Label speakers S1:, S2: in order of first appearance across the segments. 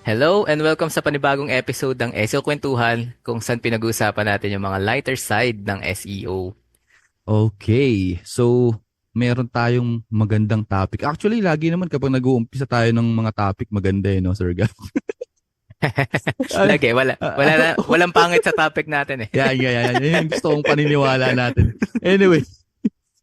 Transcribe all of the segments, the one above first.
S1: Hello and welcome sa panibagong episode ng SEO Kwentuhan kung saan pinag-uusapan natin yung mga lighter side ng SEO.
S2: Okay. So, meron tayong magandang topic. Actually, lagi naman kapag nag-uumpisa tayo ng mga topic, maganda no, Sir Gab? Ay,
S1: Lagi, walang pangit sa topic natin eh.
S2: yan. Yan yung gusto kong paniniwala natin. Anyway,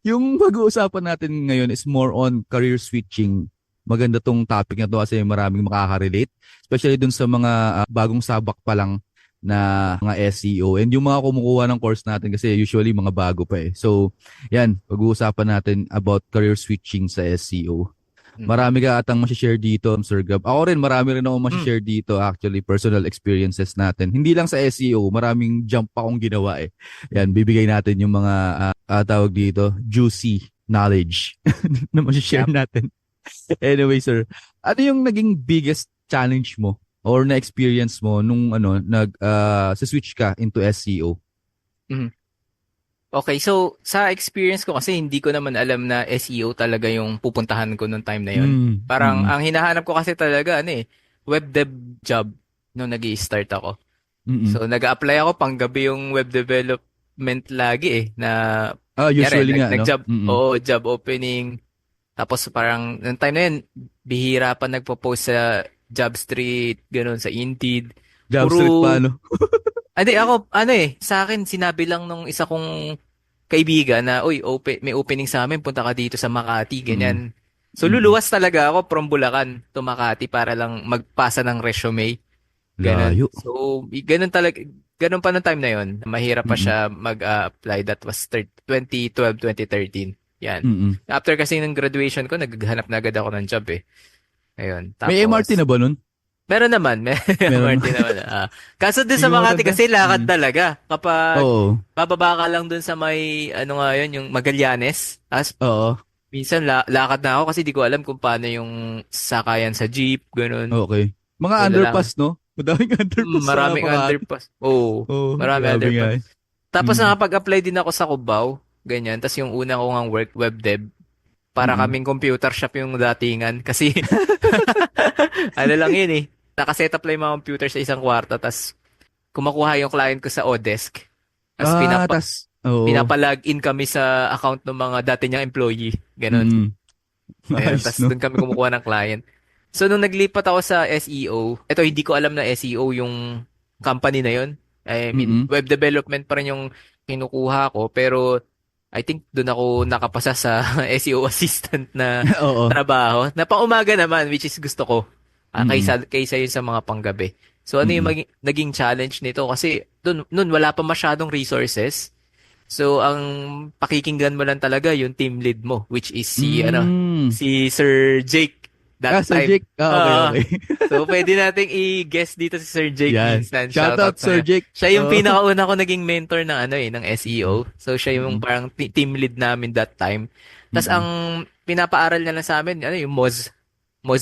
S2: yung pag-uusapan natin ngayon is more on career switching. Maganda tong topic na to kasi maraming makaka-relate. Especially dun sa mga bagong sabak pa lang na mga SEO. And yung mga kumukuha ng course natin kasi usually mga bago pa eh. So, yan, pag-uusapan natin about career switching sa SEO. Marami ka atang masishare dito, Sir Gab. Ako rin, marami rin ako masishare dito actually, personal experiences natin. Hindi lang sa SEO, maraming jump pa akong ginawa eh. Yan, bibigay natin yung mga tawag dito, juicy knowledge na masishare natin. Anyway, sir, ano yung naging biggest challenge mo or na-experience mo nung sa switch ka into SEO?
S1: Mhm. Okay, so sa experience ko kasi hindi ko naman alam na SEO talaga yung pupuntahan ko nung time na yun.
S2: Mm,
S1: Parang
S2: mm,
S1: ang hinahanap ko kasi talaga web dev job nung nag-i-start ako.
S2: mm.
S1: So nag-a-apply ako panggabi yung web development lagi na
S2: Usually nga, no?
S1: nag-job,
S2: Mm.
S1: oo, job opening. Tapos parang, nung time na yun, bihira pa nagpo-post sa Jobstreet, ganun, sa Indeed.
S2: Job street
S1: Puro,
S2: pa, no?
S1: hindi, ako, sa akin, sinabi lang nung isa kong kaibigan na, uy, may opening sa amin, punta ka dito sa Makati,
S2: Mm,
S1: ganyan. So,
S2: mm.
S1: luluwas talaga ako from Bulacan to Makati para lang magpasa ng resume, ganun.
S2: Layo.
S1: So, ganun talaga, ganun pa nung time na yun. Mahirap pa
S2: Mm,
S1: siya mag-apply. That was 2012, 2013. Yan.
S2: mm.
S1: After kasi ng graduation ko, naghanap na agad ako ng job eh. Ayun.
S2: May MRT
S1: Tapos,
S2: na ba nun?
S1: meron naman. May
S2: Meron.
S1: MRT naman. Kaso dun sa
S2: Sige,
S1: Makati
S2: maganda.
S1: kasi lakad
S2: Mm.
S1: talaga. Kapag
S2: Oo.
S1: bababa ka lang dun sa may, ano nga yun, yung Magallanes. Tapos,
S2: Oo.
S1: minsan lakad na ako kasi di ko alam kung paano yung sakayan sa jeep, ganun.
S2: Okay. Mga
S1: So,
S2: underpass, no? Madaming underpass sa
S1: maraming
S2: Makati.
S1: underpass. Oo,
S2: Oo,
S1: maraming
S2: grabe nga
S1: underpass.
S2: eh.
S1: Tapos
S2: Mm,
S1: nakapag-apply din ako sa Cubao, ganyan. Tapos yung una ko ngang work, web dev, para
S2: mm.
S1: kaming computer shop yung datingan. Kasi ano lang yun eh. Nakaset up lang yung mga computer sa isang kwarto, tapos kumukuha yung client ko sa Odesk. Tapos
S2: Oo.
S1: pinapa-login kami sa account ng mga dati niyang employee. Ganon.
S2: Mm.
S1: Ayun,
S2: Nice,
S1: tapos
S2: no?
S1: doon kami kumukuha ng client. So, nung naglipat ako sa SEO, eto hindi ko alam na SEO yung company na yun. I mean,
S2: Mm.
S1: web development pa rin yung kinukuha ko, pero I think doon ako nakapasa sa SEO assistant na
S2: Oo.
S1: trabaho. Na pang-umaga naman, which is gusto ko.
S2: Mm.
S1: Kaysa yun sa mga panggabi. So, ano yung
S2: Mm.
S1: naging challenge nito? Kasi doon wala pa masyadong resources. So, ang pakikinggan mo lang talaga yung team lead mo, which is
S2: Mm.
S1: si Sir Jake that
S2: Sir
S1: time.
S2: Jake. Okay, okay.
S1: So, pwede nating i-guess dito si Sir Jake
S2: Yan.
S1: minsan.
S2: Shout out,
S1: Shoutout
S2: Sir
S1: sa'yo.
S2: Jake.
S1: Siya yung
S2: Oh.
S1: pinakauna ko naging mentor ng ng SEO. So, siya yung
S2: Mm.
S1: parang team lead namin that time. Tapos, ang
S2: Mm.
S1: pinapaaral niya lang sa amin, yung Moz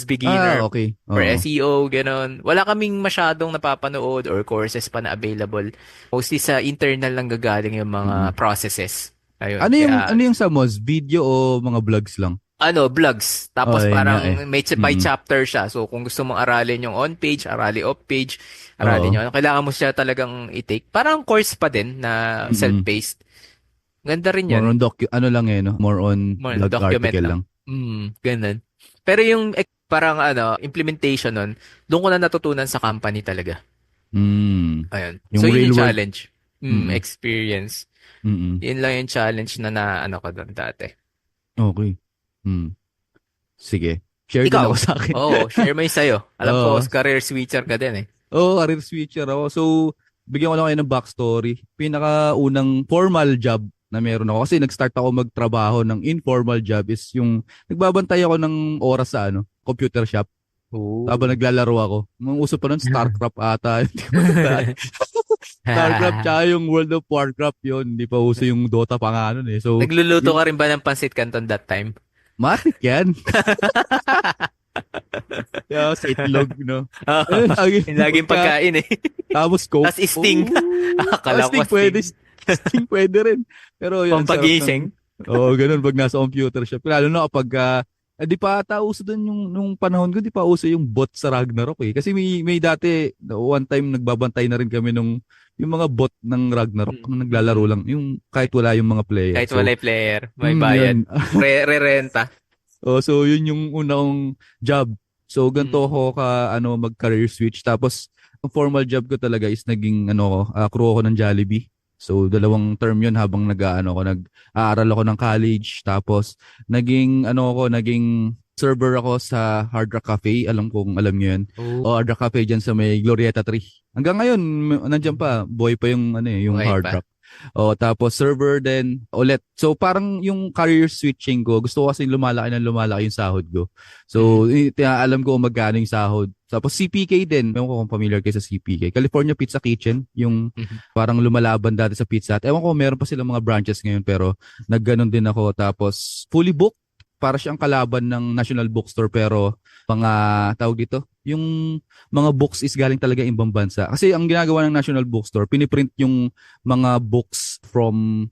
S1: Beginner
S2: Okay.
S1: for
S2: Oo.
S1: SEO, gano'n. Wala kaming masyadong napapanood or courses pa na available. Mostly sa internal lang gagaling yung mga
S2: Mm.
S1: processes. Ayun.
S2: Ano
S1: Kaya,
S2: yung sa Moz? Video o mga vlogs lang?
S1: vlogs. Tapos
S2: Okay nga eh.
S1: parang may by
S2: Mm.
S1: chapter siya. So, kung gusto mong aralin yung on-page, aralin off-page, aralin
S2: Oo.
S1: yung kailangan mo siya talagang i-take. Parang course pa din na
S2: Mm.
S1: self-paced. Ganda rin
S2: More
S1: yun.
S2: on ano lang eh, no? More on
S1: More
S2: blog
S1: document
S2: article
S1: lang.
S2: lang.
S1: Ganun. Pero yung parang implementation nun, doon ko na natutunan sa company talaga.
S2: Mm.
S1: Ayun.
S2: Yung
S1: So, yun
S2: real
S1: yung
S2: world.
S1: challenge.
S2: Mm.
S1: Experience.
S2: Mm.
S1: Yun lang yung challenge na ko doon dati.
S2: Okay. Mm. Sige. Share din
S1: Ikaw?
S2: ako sa akin.
S1: Oo, share mo yung sa'yo. Alam ko,
S2: Oo.
S1: career switcher ka din eh.
S2: Career switcher ako. So, bigyan ko lang kayo ng backstory. Pinakaunang formal job na meron ako. Kasi nag-start ako magtrabaho ng informal job is yung nagbabantay ako ng oras sa computer shop. Habang
S1: Oo.
S2: naglalaro ako. Mga uso pa nun, StarCraft ata. Hindi ko matandaan. StarCraft tsaka yung World of Warcraft yun. Hindi pa uso yung Dota pa nga nun eh. So,
S1: Nagluluto
S2: yun,
S1: ka rin ba ng pansit canton that time?
S2: matik yan. Yeah, sa itlog, no?
S1: Oo.
S2: Lagi,
S1: Yung laging
S2: pagka,
S1: pagkain eh.
S2: tapos Coke.
S1: Tapos sting. Akala ko
S2: Sting pwede.
S1: sting.
S2: Sting pwede rin. Pero yun, ang sarap ng...
S1: Pampagising.
S2: Oo, ganun pag nasa computer shop. Lalo na kapag Di pa ata uso doon yung nung panahon ko, di pa uso yung bot sa Ragnarok eh. Kasi may dati one time nagbabantay na rin kami nung yung mga bot ng Ragnarok
S1: Mm.
S2: na naglalaro
S1: Mm.
S2: lang yung kahit wala yung mga player.
S1: Kahit
S2: So,
S1: walay player, may bayad.
S2: yun.
S1: Re-renta.
S2: Oh, so yun yung unang job. So ganito
S1: Mm.
S2: ako mag-career switch. Tapos ang formal job ko talaga is naging crew ako ng Jollibee. So dalawang term yun habang nag-aaral ako ng college. Tapos naging server ako sa Hard Rock Cafe. Alam kong alam niyo yun. O
S1: Oh,
S2: Hard Rock Cafe dyan sa may Glorieta 3. Hanggang ngayon, nandiyan pa. Boy pa yung, yung
S1: okay
S2: Hard
S1: pa.
S2: Rock. O, tapos server din ulit. So parang yung career switching ko, gusto ko kasi lumalaki ng lumalaki yung sahod ko.
S1: Mm.
S2: So alam ko kung magkano yung sahod. Tapos CPK din. Ewan ko kung familiar kayo sa CPK. California Pizza Kitchen, yung
S1: Mhm.
S2: parang lumalaban dati sa Pizza Hut. Ewan ko, meron pa silang mga branches ngayon pero nagganon din ako. Tapos fully booked. Para siyang kalaban ng National Bookstore pero mga tawag dito, yung mga books is galing talaga ibang bansa. Kasi ang ginagawa ng National Bookstore, piniprint yung mga books from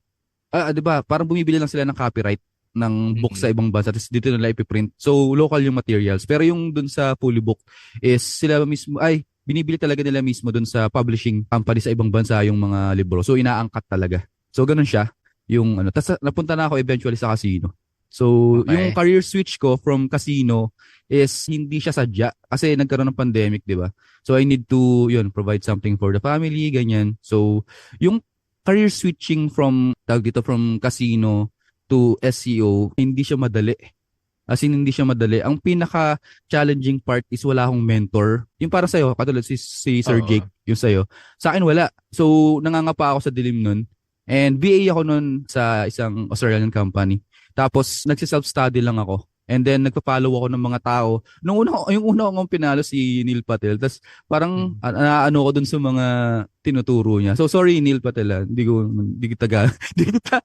S2: 'di ba? Parang bumibili lang sila ng copyright ng books sa
S1: Mm.
S2: ibang bansa tapos dito nila ipiprint. So local yung materials. Pero yung dun sa Fully Book is sila mismo ay binibili talaga nila mismo dun sa publishing company sa ibang bansa yung mga libro. So inaangkat talaga. So ganun siya yung ano. Tapos napunta na ako eventually sa casino. So yung
S1: Okay.
S2: career switch ko from casino is hindi siya sadya kasi nagkaroon ng pandemic, 'di ba? So I need to provide something for the family, ganyan. So yung career switching from casino to SEO, hindi siya madali. As in, hindi siya madali. Ang pinaka-challenging part is wala akong mentor. Yung para sa'yo, katulad si Sir
S1: Oo.
S2: Jake, yung sa'yo. Sa akin, wala. So, nangangapa ako sa dilim nun. And VA ako nun sa isang Australian company. Tapos, nagsi-self-study lang ako. And then, nagpa-follow ako ng mga tao. Yung una kong pinalo si Neil Patel. Tapos, parang,
S1: Mm.
S2: naano ko dun sa mga tinuturo niya. So, sorry, Neil Patel. Hindi kita, hindi kita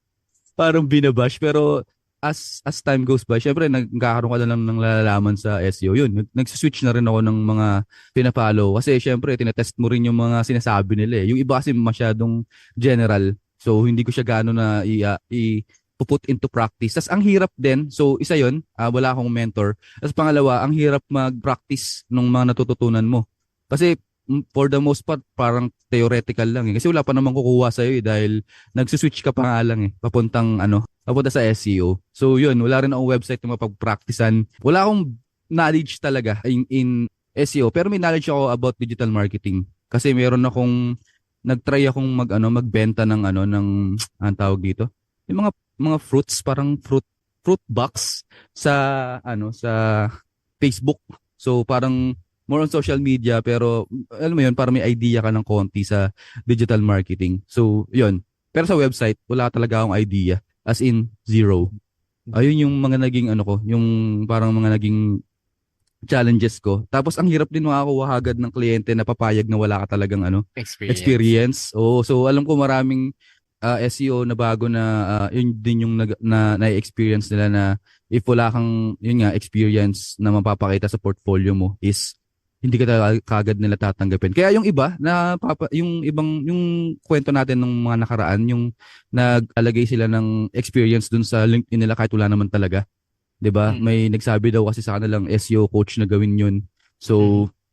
S2: parang binabash. Pero, as time goes by, syempre nagkakaroon ka na lang ng nalalaman sa SEO. Yun, nagsiswitch na rin ako ng mga pinapollow. Kasi syempre, tinetest mo rin yung mga sinasabi nila eh. Yung iba kasi masyadong general. So, hindi ko siya gaano na put into practice. Tapos, ang hirap din. So, isa yun, wala akong mentor. Tapos, pangalawa, ang hirap mag-practice ng mga natututunan mo. Kasi, for the most part, parang theoretical lang eh. Kasi wala pa namang kukuha sa'yo eh. Dahil nagsiswitch ka pa nga lang eh. Papunta sa SEO. So yun, wala rin akong website na mapag-practicean. Wala akong knowledge talaga in SEO, pero may knowledge ako about digital marketing. Kasi meron akong nagtry akong magbenta ng ang tawag dito. Yung mga fruits, parang fruit box sa sa Facebook. So parang more on social media pero alam mo yun, para may idea ka ng konti sa digital marketing. So yun. Pero sa website, wala talaga akong idea. As in, zero. Ayun yung mga naging yung parang mga naging challenges ko. Tapos ang hirap din makakuha agad ng kliyente na papayag na wala ka talagang
S1: Experience.
S2: experience. Oo, so alam ko maraming SEO na bago na yun din yung na-experience nila na if wala kang yun nga experience na mapapakita sa portfolio mo is hindi ka talaga kagad nila tatanggapin. Kaya yung iba na yung kwento natin ng mga nakaraan, yung nag-alagay sila ng experience dun sa LinkedIn nila kahit wala naman talaga. 'Di ba?
S1: Mm.
S2: May nagsabi daw kasi sa kanilang SEO coach na gawin 'yun.
S1: Mm.
S2: So,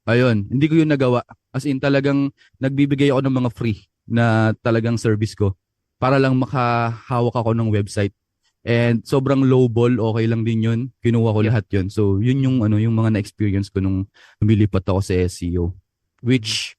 S2: ayun, hindi ko 'yun nagawa. As in talagang nagbibigay ako ng mga free na talagang service ko para lang makahawak ako ng website. And sobrang low ball, okay lang din 'yun. Kinuha ko
S1: Yep.
S2: lahat 'yun. So, 'yun yung yung mga na-experience ko nung lumilipat ako sa SEO.
S1: Mm.
S2: Which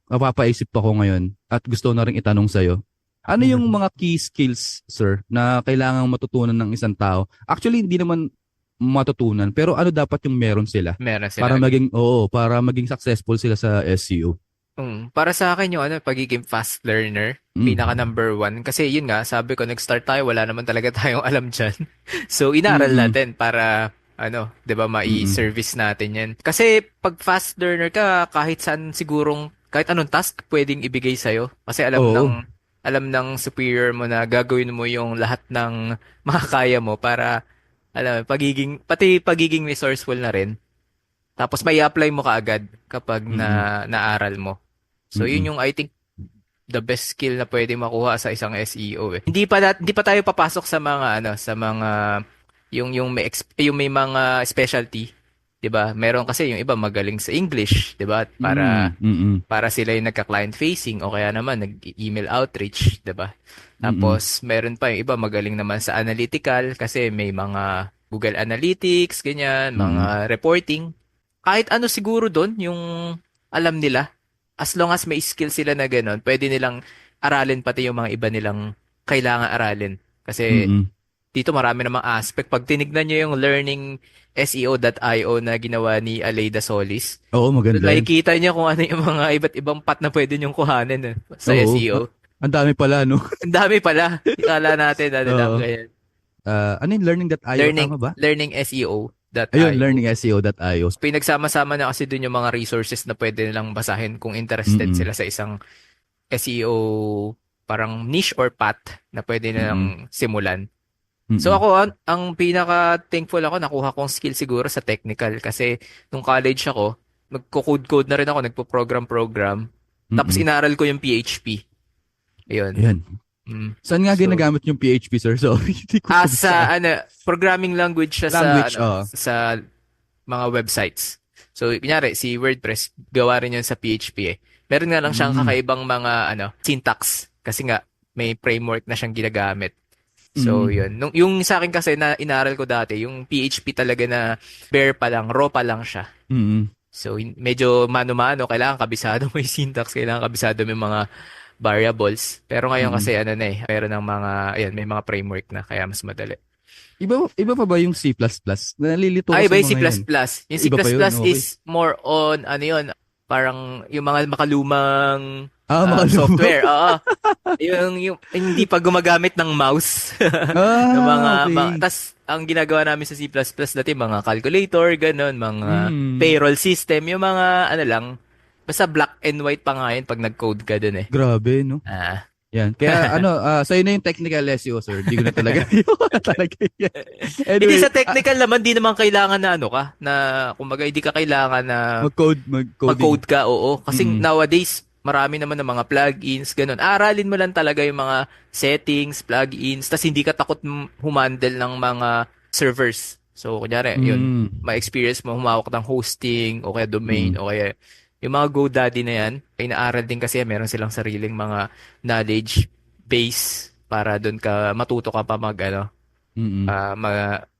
S2: mapapaisip ako ngayon at gusto ko na rin itanong sa'yo. Ano yung mga key skills, sir, na kailangang matutunan ng isang tao? Actually, hindi naman matutunan, pero ano dapat yung meron sila
S1: Meron
S2: para
S1: sila.
S2: maging successful sila sa SEO?
S1: Para sa akin yung pagiging fast learner, pinaka
S2: Mm.
S1: number one. Kasi yun nga, sabi ko, nag-start tayo, wala naman talaga tayong alam dyan. So, inaral
S2: Mm.
S1: natin para, 'di ba,
S2: Mm.
S1: mai-service natin yan. Kasi, pag fast learner ka, kahit saan sigurong, kahit anong task, pwedeng ibigay sa'yo. Kasi
S2: Oo.
S1: alam ng superior mo na gagawin mo yung lahat ng makakaya mo para, pati pagiging resourceful na rin. Tapos may apply mo kaagad kapag
S2: Mm.
S1: naaral mo. So yun
S2: Mm.
S1: yung I think the best skill na pwede makuha sa isang SEO eh. Hindi pa tayo papasok sa mga yung yung may mga specialty, 'di ba? Meron kasi yung iba magaling sa English, 'di ba?
S2: Mm.
S1: Para sila yung nagka-client facing o kaya naman nag-email outreach, 'di ba?
S2: Mm.
S1: Tapos meron pa yung iba magaling naman sa analytical kasi may mga Google Analytics, ganyan,
S2: Mm.
S1: mga reporting. Kahit ano siguro doon yung alam nila. As long as may skill sila na gano'n, pwede nilang aralin pati yung mga iba nilang kailangan aralin. Kasi
S2: Mm.
S1: dito marami namang aspect. Pag tinignan nyo yung learningseo.io na ginawa ni Aleida Solis,
S2: Oo,
S1: doon
S2: maganda yan.
S1: makikita niya kung ano yung mga iba't ibang path na pwede nyong kuhanin sa
S2: Oo.
S1: SEO.
S2: Ang dami pala, no?
S1: Ang dami pala. Ikala natin ano lang
S2: Oo.
S1: ganyan.
S2: Ano yung learning.io? Tama ba? Ayun,
S1: Learningseo.io.
S2: learningseo.io.
S1: Pinagsama-sama na kasi dun yung mga resources na pwede nilang basahin kung interested
S2: Mm.
S1: sila sa isang SEO parang niche or path na pwede
S2: Mm.
S1: nilang simulan. So
S2: Mm.
S1: ako, ang pinaka-thankful ako, nakuha kong skill siguro sa technical kasi nung college ako, nagko-code-code na rin ako, nagpo-program-program. Tapos
S2: Mm.
S1: inaral ko yung PHP. Ayun.
S2: Ayan.
S1: Mm.
S2: Saan nga
S1: So,
S2: ginagamit yung PHP, sir? So, hindi ko
S1: sa
S2: kabisado.
S1: programming language siya sa
S2: Language, oh.
S1: sa mga websites. So, kunyari, si WordPress, gawa rin yun sa PHP eh. Meron nga lang siyang
S2: Mm.
S1: kakaibang mga syntax kasi nga may framework na siyang ginagamit. So,
S2: Mm.
S1: yun. Yung sa akin kasi na inaral ko dati, yung PHP talaga na bare pa lang, raw pa lang siya.
S2: Mm.
S1: So, medyo mano-mano, kailangan kabisado mo yung syntax, kailangan kabisado mo yung mga variables. Pero ngayon
S2: Mm.
S1: kasi meron ng mga, ayan, may mga framework na, kaya mas madali.
S2: Iba pa ba yung C++? Nalilito ko
S1: Ay,
S2: sa
S1: iba yung C++.
S2: mga yan.
S1: Yung C++
S2: Iba pa yun, okay.
S1: is more on, ano yun, parang yung mga makalumang
S2: Makaluma.
S1: software. Oo. Yung hindi pa gumagamit ng mouse. Ng
S2: Okay.
S1: tas ang ginagawa namin sa C++ dati mga calculator, ganun, mga
S2: Mm.
S1: payroll system, yung mga ano lang, basta black and white pa nga yun pag nag-code ka dun eh.
S2: Grabe, no?
S1: Ah.
S2: Yan. Kaya sa'yo na yung technical SEO, sir. Di ko na talaga. Di ko na talaga yan.
S1: Hindi
S2: Anyway,
S1: sa technical naman, di naman kailangan na ano ka, na kumbaga hindi ka kailangan na
S2: mag-coding.
S1: mag-code ka, oo. Kasi
S2: Mm.
S1: nowadays, marami naman ng mga plugins, ganun. Aralin mo lang talaga yung mga settings, plugins, tas hindi ka takot humandle ng mga servers. So, kunyari, yun,
S2: Mm.
S1: ma-experience mo humawak ng hosting, o kaya domain,
S2: Mm.
S1: o kaya yung mga GoDaddy na yan, ay naaral din kasi meron silang sariling mga knowledge base para doon ka matuto ka pa
S2: Mm.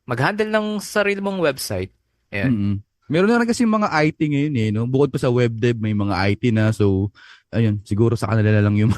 S1: mag-handle ng sarili mong website. Ayan.
S2: Mm. Meron na rin kasi mga IT ngayon eh, no? Bukod pa sa web dev, may mga IT na. So, ayun, siguro sa kanila na lang yung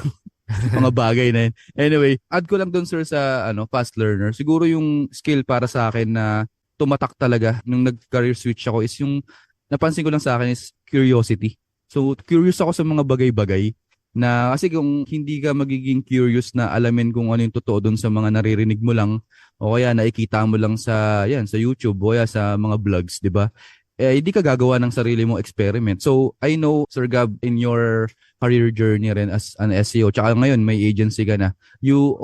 S2: mga bagay na yun. Anyway, add ko lang dun sir sa fast learner. Siguro yung skill para sa akin na tumatak talaga nung nag-career switch ako is yung napansin ko lang sa akin is curiosity. So, curious ako sa mga bagay-bagay na kasi kung hindi ka magiging curious na alamin kung ano yung totoo dun sa mga naririnig mo lang o kaya nakikita mo lang sa YouTube o kaya sa mga vlogs, 'di ba? Hindi ka gagawa ng sarili mong experiment. So, I know, Sir Gab, in your career journey rin as an SEO, tsaka ngayon may agency ka na, you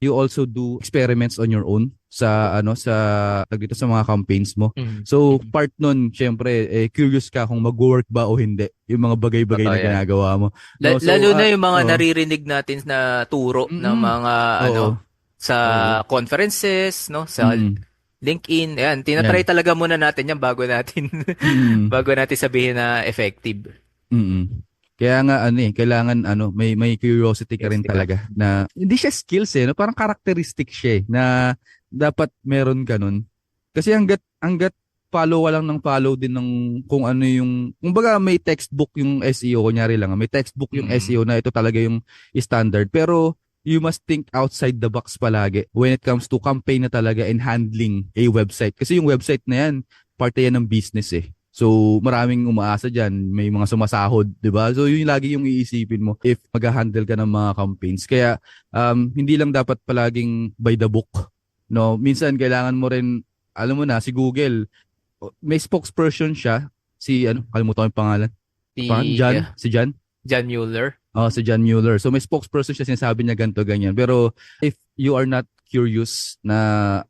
S2: also do experiments on your own sa mga campaigns mo.
S1: Mm.
S2: So, part nun, syempre, curious ka kung mag-work ba o hindi, yung mga bagay-bagay
S1: Totoo
S2: na
S1: yan.
S2: ginagawa mo. No,
S1: Lalo
S2: so,
S1: na yung mga
S2: oo.
S1: naririnig natin na turo ng
S2: Mm-mm.
S1: mga
S2: Oo.
S1: sa
S2: Oo.
S1: conferences, no, sa
S2: Mm.
S1: LinkedIn. Ayan, tinatry
S2: Yan.
S1: talaga muna natin yan bago natin
S2: Mm.
S1: bago natin sabihin na effective.
S2: Mm. Kaya nga kailangan may curiosity ka
S1: Yes,
S2: rin
S1: di ka.
S2: talaga na hindi siya skills no, parang characteristic siya na dapat meron ka nun. Kasi hanggat follow ka lang ng follow din ng kung ano yung kumbaga may textbook yung SEO kunyari lang, may textbook yung
S1: Mm.
S2: SEO na ito talaga yung standard pero you must think outside the box palagi when it comes to campaign na talaga and handling a website. Kasi yung website na yan, parte yan ng business eh. So, maraming umaasa dyan. May mga sumasahod, di ba? So, yun lagi yung iisipin mo if mag-handle ka ng mga campaigns. Kaya, hindi lang dapat palaging by the book. No? Minsan, kailangan mo rin, alam mo na, si Google, may spokesperson siya. Kalimutan ko yung pangalan.
S1: Si
S2: John? Si John?
S1: John Mueller.
S2: Si John Mueller. So, may spokesperson siya, sinasabi niya ganito, ganyan. Pero, if you are not curious na,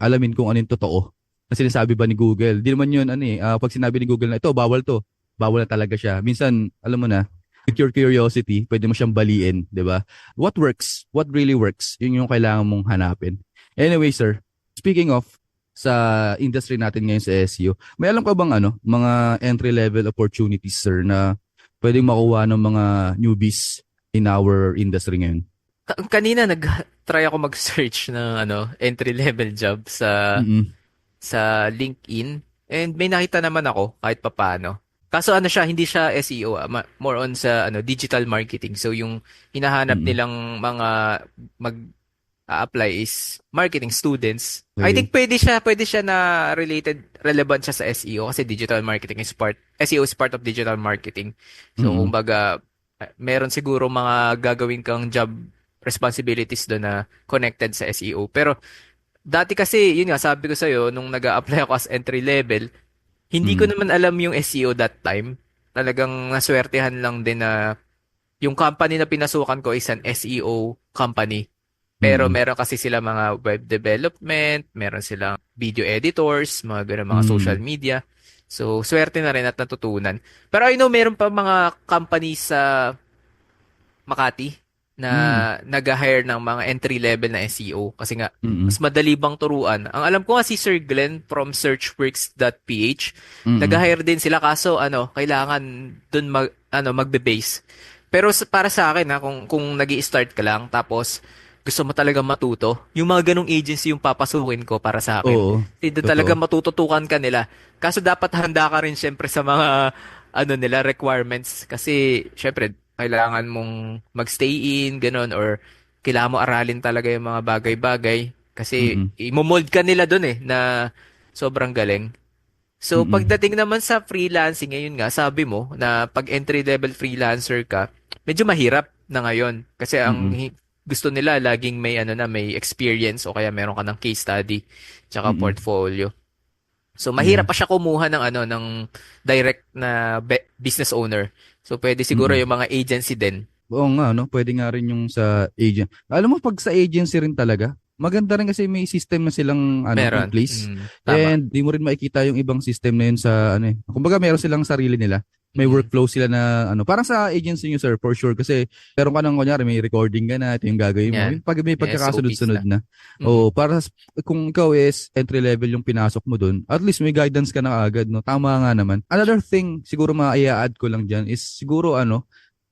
S2: alamin kung ano yung totoo, na sinasabi ba ni Google. Di naman yun, pag sinabi ni Google na ito, bawal to. Bawal na talaga siya. Minsan, alam mo na, with your curiosity, pwede mo siyang baliin, di ba? What works? What really works? Yun yung kailangan mong hanapin. Anyway, sir, speaking of, sa industry natin ngayon sa SEO. May alam ka bang mga entry level opportunities sir na pwedeng makuha ng mga newbies in our industry ngayon?
S1: Kanina nag-try ako mag-search ng entry level job
S2: Mm.
S1: sa LinkedIn, and may nakita naman ako kahit papaano. Kaso siya, hindi siya SEO, more on sa digital marketing. So yung hinahanap
S2: Mm.
S1: nilang mga mag-a-apply is marketing students. I
S2: Okay.
S1: think pwede siya na relevant siya sa SEO kasi digital marketing is SEO is part of digital marketing. So
S2: Mm.
S1: kumbaga, meron siguro mga gagawin kang job responsibilities doon na connected sa SEO. Pero dati kasi, yun nga, sabi ko sa'yo, nung nag-a-apply ako as entry level, hindi ko
S2: Mm.
S1: naman alam yung SEO that time. Talagang naswertehan lang din na yung company na pinasukan ko is an SEO company. Pero
S2: Mm.
S1: meron kasi sila mga web development, meron silang video editors, mga ganun, mga social
S2: Mm.
S1: media. So, swerte na rin at natutunan. Pero I know meron pa mga companies sa Makati na
S2: Mm.
S1: nag-hire ng mga entry level na SEO kasi nga
S2: Mm.
S1: mas madali bang turuan. Ang alam ko nga si Sir Glenn from searchworks.ph,
S2: Mm.
S1: nag-hire din sila kaso kailangan dun magbe-base. Pero para sa akin kung nag-i-start ka lang tapos gusto mo talaga matuto, yung mga ganong agency yung papasukin ko para sa akin.
S2: Oo.
S1: Kasi doon talaga
S2: Totoo.
S1: matututukan ka nila. Kaso dapat handa ka rin syempre sa mga nila requirements kasi syempre kailangan mong magstay in, ganun, or kailangan mo aralin talaga yung mga bagay-bagay kasi
S2: Mm.
S1: imomold ka nila dun na sobrang galing. So,
S2: Mm.
S1: pagdating naman sa freelancing, ngayon nga, sabi mo na pag entry-level freelancer ka, medyo mahirap na ngayon. Kasi
S2: Mm.
S1: gusto nila laging may experience o kaya meron ka ng case study tsaka
S2: Mm.
S1: portfolio. So
S2: Yeah.
S1: mahirap pa siya kumuha ng ng direct na business owner. So pwede siguro
S2: Mm.
S1: yung mga agency din.
S2: Oo nga, no? Pwede nga rin yung sa agent. Alam mo, pag sa agency rin talaga, maganda rin kasi may system na silang in
S1: Meron.
S2: place.
S1: Tama.
S2: And di mo rin makikita yung ibang system na yun sa Kumbaga meron silang sarili nila. May
S1: Mm.
S2: workflow sila na parang sa agency nyo sir, for sure. Kasi meron ka ng kunyari, may recording ka na, ito yung gagawin mo.
S1: Yan.
S2: May
S1: May SOPs
S2: pagkakasunod-sunod
S1: na.
S2: na.
S1: Mm.
S2: O kung ikaw is entry level yung pinasok mo dun, at least may guidance ka na agad, no? Tama nga naman. Another thing, siguro ma-i-add ko lang dyan is siguro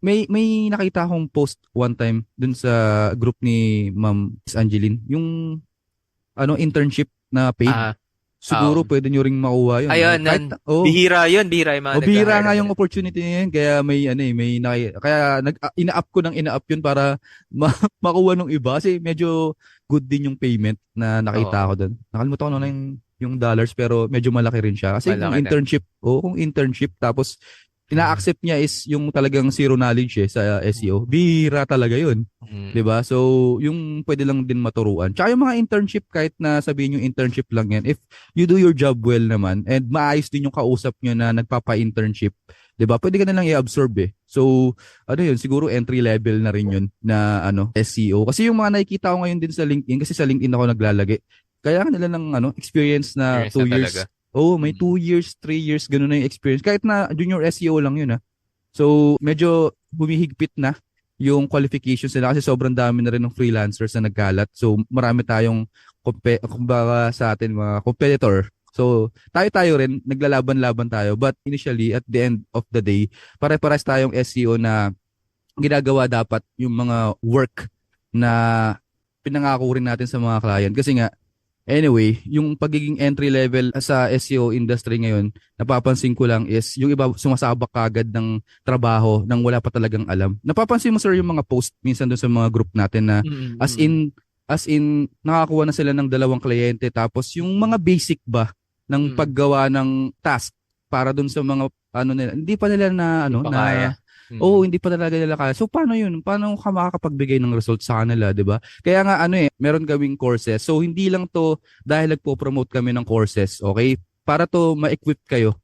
S2: may nakita akong post one time dun sa group ni Ma'am Miss Angeline, yung internship na paid.
S1: Ah,
S2: Siguro pwede nyo ring makuha yun.
S1: ayun,
S2: Kahit
S1: bihira yun, bihira yung mga
S2: bihira
S1: nag-hire
S2: nga
S1: ng
S2: yung
S1: ganun.
S2: opportunity na yun, kaya kaya ina-up ko ng ina-up yun para makuha nung iba kasi medyo good din yung payment na nakita
S1: Oo.
S2: ko doon. Nakalimutan ko na
S1: Mm.
S2: yung dollars pero medyo malaki rin siya. Kasi
S1: Malaki din.
S2: kung internship tapos ina-accept niya is yung talagang zero knowledge sa SEO. Bihira talaga yun.
S1: Mm.
S2: 'Di ba? So, yung pwede lang din maturuan. Tsaka yung mga internship, kahit na sabihin yung internship lang yan, if you do your job well naman and maayos din yung kausap nyo na nagpapa-internship, 'di ba? Pwede ka na lang i-absorb eh. So, yun, siguro entry level na rin yun na SEO. Kasi yung mga nakikita ko ngayon din sa LinkedIn, kasi sa LinkedIn ako naglalagay. Kaya nila ng experience na
S1: Experience
S2: 2
S1: na talaga.
S2: years. Oh, may
S1: Mm.
S2: 2 years, 3 years ganun na yung experience. Kahit na junior SEO lang yun ah. So, medyo humihigpit na yung qualifications nila kasi sobrang dami na rin ng freelancers na nagkalat. So, marami tayong kumbaga sa atin mga competitor. So, tayo-tayo rin, naglalaban-laban tayo. But initially, at the end of the day, pare-pares tayong SEO na ginagawa dapat yung mga work na pinangako rin natin sa mga client. Kasi nga, anyway, yung pagiging entry level sa SEO industry ngayon, napapansin ko lang is yung iba sumasabak kagad ng trabaho nang wala pa talagang alam. Napapansin mo sir yung mga post minsan doon sa mga group natin na
S1: Mm.
S2: as
S1: Mm.
S2: in as in nakakuha na sila ng 2 kliyente tapos yung mga basic ba ng
S1: Mm.
S2: paggawa ng task para doon sa mga nila, hindi pa nila na
S1: Hindi pa kaya.
S2: Oo,
S1: Mm.
S2: hindi pa talaga nila kaya. So, paano yun? Paano ka makakapagbigay ng results sa kanila, di ba? Kaya nga, meron kaming courses. So, hindi lang to dahil nagpo-promote kami ng courses, okay? Para to ma-equip kayo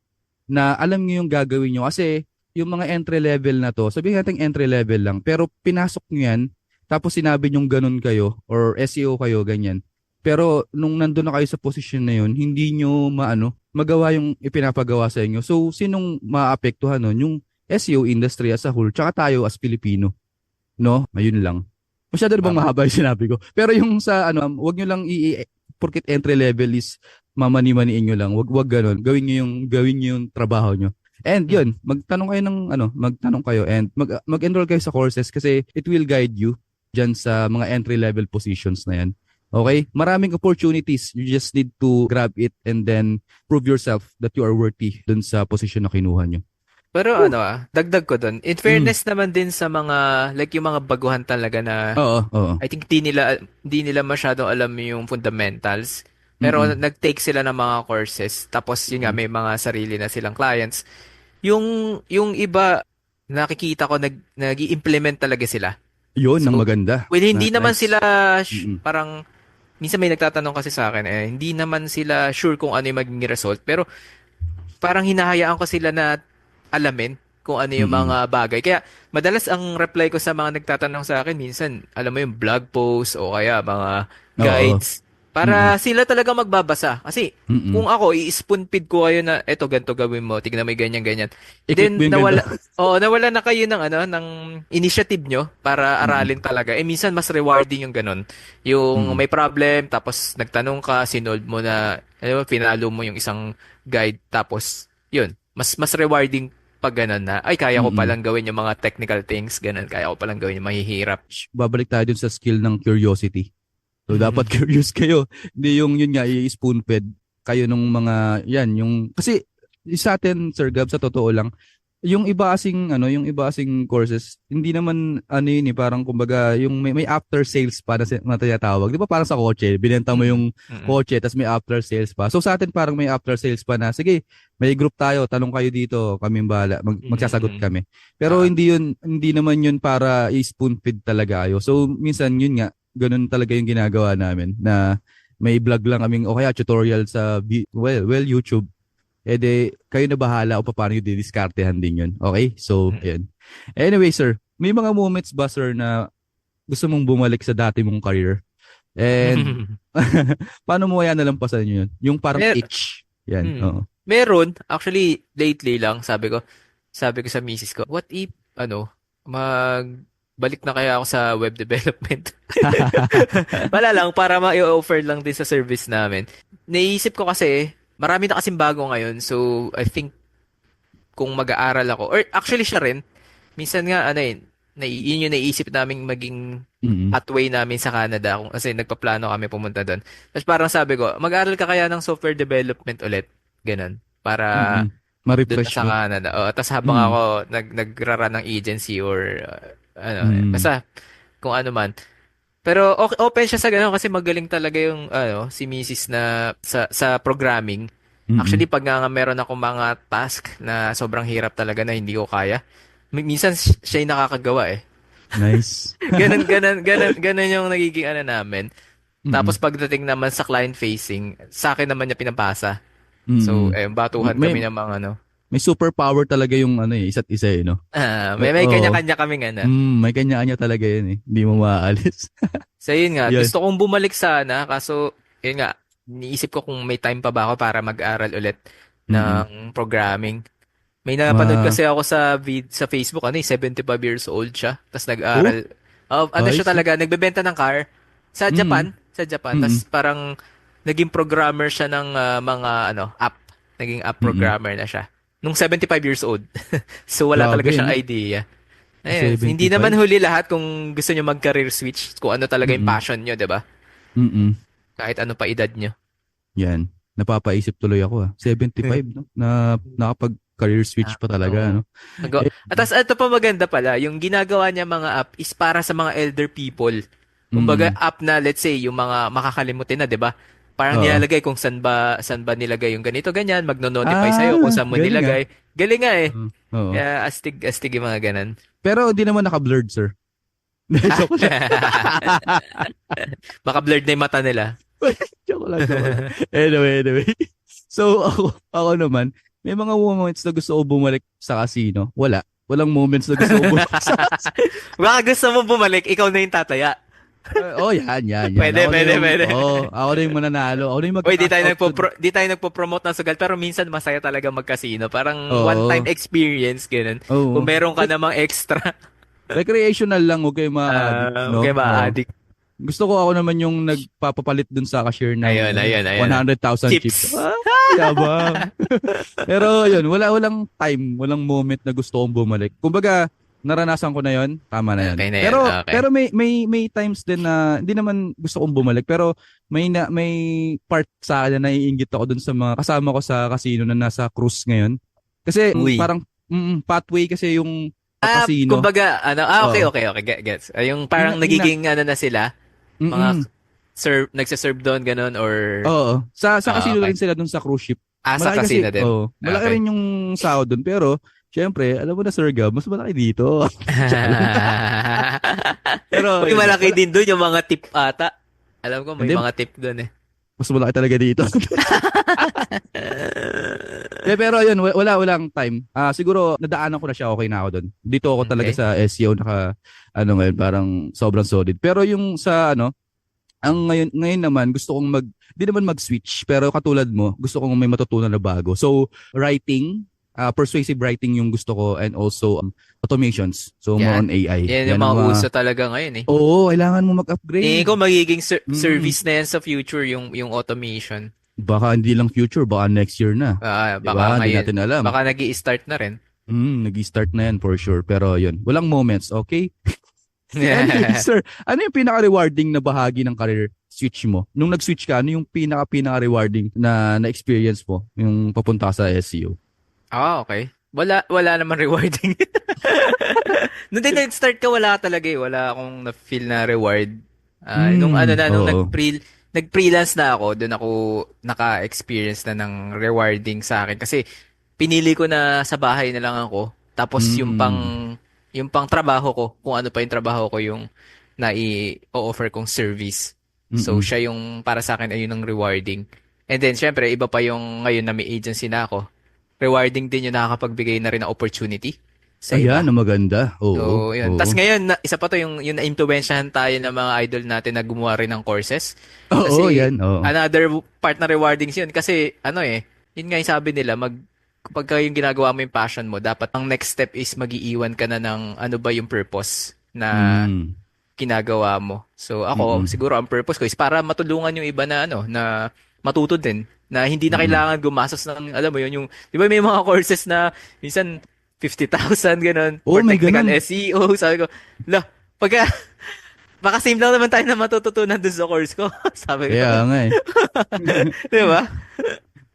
S2: na alam niyo yung gagawin nyo. Kasi, yung mga entry level na to, sabihin natin entry level lang, pero pinasok nyo yan, tapos sinabi nyo ganun kayo, or SEO kayo, ganyan. Pero, nung nandun na kayo sa position na yun, hindi nyo magawa yung ipinapagawa sa inyo. So, sinong maapektuhan nun? Yung SEO industry as a whole, tsaka tayo as Pilipino, no? Ayun lang. Masyado na bang
S1: Tama.
S2: mahaba yung sinabi ko? Pero yung sa wag nyo lang porket entry level is mamani-maniin nyo lang. Wag ganun. Gawin niyo yung trabaho nyo. And yun, magtanong kayo and mag-enroll kayo sa courses kasi it will guide you dyan sa mga entry-level positions na yan. Okay? Maraming opportunities. You just need to grab it and then prove yourself that you are worthy dun sa position na kinuha nyo.
S1: Pero
S2: Woo!
S1: ano dagdag ko dun. In
S2: Mm.
S1: fairness naman din sa mga like yung mga baguhan talaga na
S2: Oo, oo.
S1: I think di nila masyadong alam yung fundamentals. Pero
S2: Mm-mm.
S1: nag-take sila ng mga courses tapos yun nga
S2: Mm-mm.
S1: may mga sarili na silang clients. Yung iba nakikita ko nag-i-implement talaga sila.
S2: Yun, ang
S1: So,
S2: maganda.
S1: well, hindi naman
S2: Nice.
S1: sila
S2: Mm-mm.
S1: parang minsan may nagtatanong kasi sa akin hindi naman sila sure kung ano yung magiging result pero parang hinahayaan ko sila na alamin kung ano yung
S2: Mm-mm.
S1: mga bagay. Kaya madalas ang reply ko sa mga nagtatanong sa akin, minsan, alam mo yung blog post o kaya mga
S2: Oo.
S1: guides,
S2: Mm-mm.
S1: para sila talaga magbabasa. Kasi
S2: Mm-mm.
S1: kung ako, i-spoon feed ko kayo na, eto, ganito gawin mo, tignan mo yung ganyan, ganyan.
S2: I-click mo
S1: Then,
S2: yung ganito.
S1: nawala na kayo ng, ng initiative nyo para
S2: Mm-mm.
S1: aralin talaga. Minsan, mas rewarding yung ganun. Yung
S2: Mm-mm.
S1: may problem, tapos nagtanong ka, sinolve mo na, pinalo mo yung isang guide, tapos, yun, mas rewarding pag ganun na, ay, kaya ko
S2: Mm-mm.
S1: palang gawin yung mga technical things, ganun, kaya ko palang gawin yung mahihirap.
S2: Babalik tayo dun sa skill ng curiosity. So, dapat
S1: Mhm.
S2: curious kayo. Hindi yun nga, i-spoon fed kayo nung mga, yan, kasi sa atin, Sir Gab, sa totoo lang, yung iba kasing courses, hindi naman, yun parang kumbaga, yung may after sales pa na tinatawag. Di ba parang sa kotse, binenta mo
S1: Mm.
S2: yung
S1: Mm.
S2: kotse, tas may after sales pa. So, sa atin parang may after sales pa na, sige, may group tayo, tanong kayo dito, kaming bahala, magsasagot
S1: Mm.
S2: kami. Pero
S1: Ah.
S2: hindi naman yun para i-spoon feed talaga kayo. So, minsan yun nga, ganun talaga yung ginagawa namin na may vlog lang kaming o kaya tutorial sa YouTube. Kayo na bahala kung paano yung didiskartehan din yun. Okay? So,
S1: Mm.
S2: ayun. Anyway, sir, may mga moments ba, sir, na gusto mong bumalik sa dati mong career? And paano mo kaya nalampasan yun? Yung parang
S1: Mer
S2: itch. Yan. Oo.
S1: Meron, actually, lately lang, sabi ko sa misis ko, what if, magbalik na kaya ako sa web development? Wala lang, para ma-offer lang din sa service namin. Naisip ko kasi, marami na kasing bago ngayon, so I think kung mag-aaral ako, or actually siya rin, minsan nga, yun yung naisip naming maging
S2: Mm-mm.
S1: pathway namin sa Canada, kasi nagpaplano kami pumunta doon. Tapos parang sabi ko, mag-aaral ka kaya ng software development ulit, ganun, para
S2: Mm-mm.
S1: doon na
S2: Ma-refresh
S1: sa
S2: mo.
S1: Canada. Tapos habang
S2: Mm.
S1: ako nagrara ng agency or
S2: Mm.
S1: basta kung ano man. Pero open siya sa ganun kasi magaling talaga yung si Mrs. na sa programming.
S2: Mm-mm.
S1: Actually, pag nga meron akong mga task na sobrang hirap talaga na hindi ko kaya, minsan siya yung nakakagawa eh.
S2: Nice.
S1: Ganun, ganun, ganun, ganun yung nagiging namin. Tapos
S2: Mm-mm.
S1: pagdating naman sa client facing, sa akin naman niya pinapasa. So,
S2: Mm-mm.
S1: batuhan
S2: May
S1: kami ng mga
S2: may superpower talaga yung isa't isa no.
S1: may
S2: Oo.
S1: kanya-kanya kaming
S2: May kanya-kanya talaga yun eh. Hindi mo maaalis.
S1: So, yun nga,
S2: Yan.
S1: gusto kong bumalik sana, kaso, yun nga, niisip ko kung may time pa ba ako para mag-aral ulit
S2: Mm-mm.
S1: ng programming. May napanood
S2: Ma
S1: kasi ako sa Facebook, 75 years old siya, tapos
S2: Oh,
S1: nag-aral. Siya
S2: ayos.
S1: talaga, nagbebenta ng car
S2: Mm.
S1: Sa Japan,
S2: Mm.
S1: tapos parang naging programmer siya ng mga app. Naging app
S2: Mm.
S1: programmer na siya. Nung 75 years old. So wala talaga
S2: Grabe
S1: siyang
S2: no.
S1: idea. Ayun, hindi naman
S2: 75.
S1: huli lahat kung gusto niyo mag-career switch, kung ano talaga yung
S2: Mm.
S1: passion niyo, 'di ba?
S2: Mm.
S1: Kahit ano pa edad niyo.
S2: Yan. Napapaisip tuloy ako 75 no. Na nakapag career switch pa talaga
S1: Oo.
S2: no. Eh,
S1: At tas ito pa maganda pala, yung ginagawa niya mga app is para sa mga elder people. Kumbaga
S2: mm.
S1: app na let's say yung mga makakalimutin na, 'di ba? Parang
S2: Oo.
S1: nilalagay kung saan ba nilagay yung ganito ganyan, magno-notify sa'yo kung
S2: Ah,
S1: saan mo
S2: galing ah.
S1: nilagay. Galing nga eh.
S2: Oo.
S1: Kaya astig yung mga ganun.
S2: Pero hindi naman naka-blurred, sir. Joke lang.
S1: Baka blurred na yung mata nila.
S2: Joke lang. Anyway. So, ako naman, may mga moments na gusto ko bumalik sa casino. Walang moments na gusto ko bumalik sa casino.
S1: Baka gusto mo bumalik, ikaw na yung tataya.
S2: Yan.
S1: Pwede, pwede, pwede.
S2: Ako na yung mananalo. Ako na yung
S1: Uy, di
S2: mag-cash
S1: tayo
S2: out.
S1: di tayo nagpo-promote ng sugal, pero minsan masaya talaga mag-casino. Parang one-time
S2: Oo.
S1: experience, ganun. Kung
S2: Oo.
S1: meron ka namang extra,
S2: Recreational lang, huwag kayo ma-addict,
S1: huwag
S2: no?
S1: kayo
S2: Oo.
S1: ma-addict.
S2: Gusto ko ako naman yung nagpapapalit dun sa cashier
S1: Ayun,
S2: ng
S1: ayun, ayun.
S2: 100,000 chips.
S1: Chips.
S2: Ah, yabang. Pero yun, walang time, walang moment na gusto kong bumalik. Kumbaga, naranasan ko na yun, tama na yun.
S1: Okay na yan,
S2: Pero
S1: okay.
S2: pero may times din na hindi naman gusto kong bumalik, pero may part sa akin na naiinggit ako dun sa mga kasama ko sa casino na nasa cruise ngayon. Kasi
S1: Uy.
S2: parang pathway kasi yung casino.
S1: Kumbaga, ano, okay,
S2: Oo.
S1: okay, okay, gets. Yung
S2: Ina,
S1: parang
S2: ina,
S1: nagiging, ano na sila, mga
S2: mm,
S1: nagsaserve doon, ganun, or,
S2: Oo. Sa casino
S1: okay.
S2: rin sila dun sa cruise ship.
S1: Sa
S2: Malaki kasi,
S1: casino din.
S2: malaki
S1: Okay.
S2: rin yung sahod dun. Pero, syempre, alam mo na Sir Gab, mas malaki dito. Joke lang. Pero,
S1: Uy,
S2: yun nga.
S1: malaki din doon yung mga tip ata. Alam ko may
S2: Hindi,
S1: mga tip doon eh.
S2: mas malaki talaga dito. Pero yun, walang time. Siguro, nadaanan ko na siya, okay na ako dun. Dito ako talaga
S1: Okay.
S2: sa SEO, ngayon, parang sobrang solid. Pero yung sa, ang ngayon naman gusto kong di naman mag-switch pero katulad mo gusto kong may matutunan na bago. So writing, persuasive writing yung gusto ko and also automations. So more on
S1: Yan.
S2: AI.
S1: Yan yung
S2: Yan ang
S1: mga
S2: mga
S1: uso talaga ngayon eh.
S2: Oo, kailangan mo
S1: Tingin
S2: mag-upgrade.
S1: ko magiging
S2: Mm.
S1: service na yan sa future yung automation.
S2: Baka hindi lang future, baka next year na. 'Di
S1: Baka
S2: ba? Hindi
S1: ngayon,
S2: natin alam.
S1: baka nag-i-start na rin.
S2: Nag-start na yan for sure. Pero yun, walang moments, okay? Anyway, sir, ano yung pinaka-rewarding na bahagi ng career switch mo? Nung nag-switch ka, ano yung pinaka-rewarding na experience mo yung papunta sa SEO?
S1: Okay. Wala naman rewarding. Nung din nag-start ka, wala talaga eh. Wala akong na-feel na reward. Nung ano na, nung
S2: Oo.
S1: nag-freelance na ako, doon ako naka-experience na ng rewarding sa akin. Kasi pinili ko na sa bahay na lang ako. Tapos
S2: Mm.
S1: yung pang trabaho ko, kung ano pa yung trabaho ko yung offer kong service. So,
S2: Mm.
S1: siya yung para sa akin ayun ang rewarding. And then, syempre, iba pa yung ngayon na may agency na ako. Rewarding din yung nakakapagbigay na rin ng opportunity sa
S2: Ayan,
S1: iba.
S2: na maganda. Oo.
S1: So, yun.
S2: Oo.
S1: Tapos ngayon, isa pa to yung na-impluwensyahan tayo ng mga idol natin na gumawa rin ng courses.
S2: Oo,
S1: Kasi,
S2: yan. Oo.
S1: another part na rewarding yun. Kasi, yun nga yung sabi nila, kapag yung ginagawa mo yung passion mo, dapat ang next step is mag-iiwan ka na ng ano ba yung purpose na
S2: Mm.
S1: ginagawa mo. So ako,
S2: Mm.
S1: siguro ang purpose ko is para matulungan yung iba na na matuto din na hindi na
S2: Mm.
S1: kailangan gumastos ng alam mo yun yung 'di ba may mga courses na minsan 50,000 ganun
S2: Oo,
S1: for
S2: may
S1: technical
S2: ganun.
S1: SEO. Sabi ko, "La, pagka baka same lang naman tayo na matututunan dun sa course ko." Sabi ko,
S2: Kaya nga eh.
S1: 'di ba?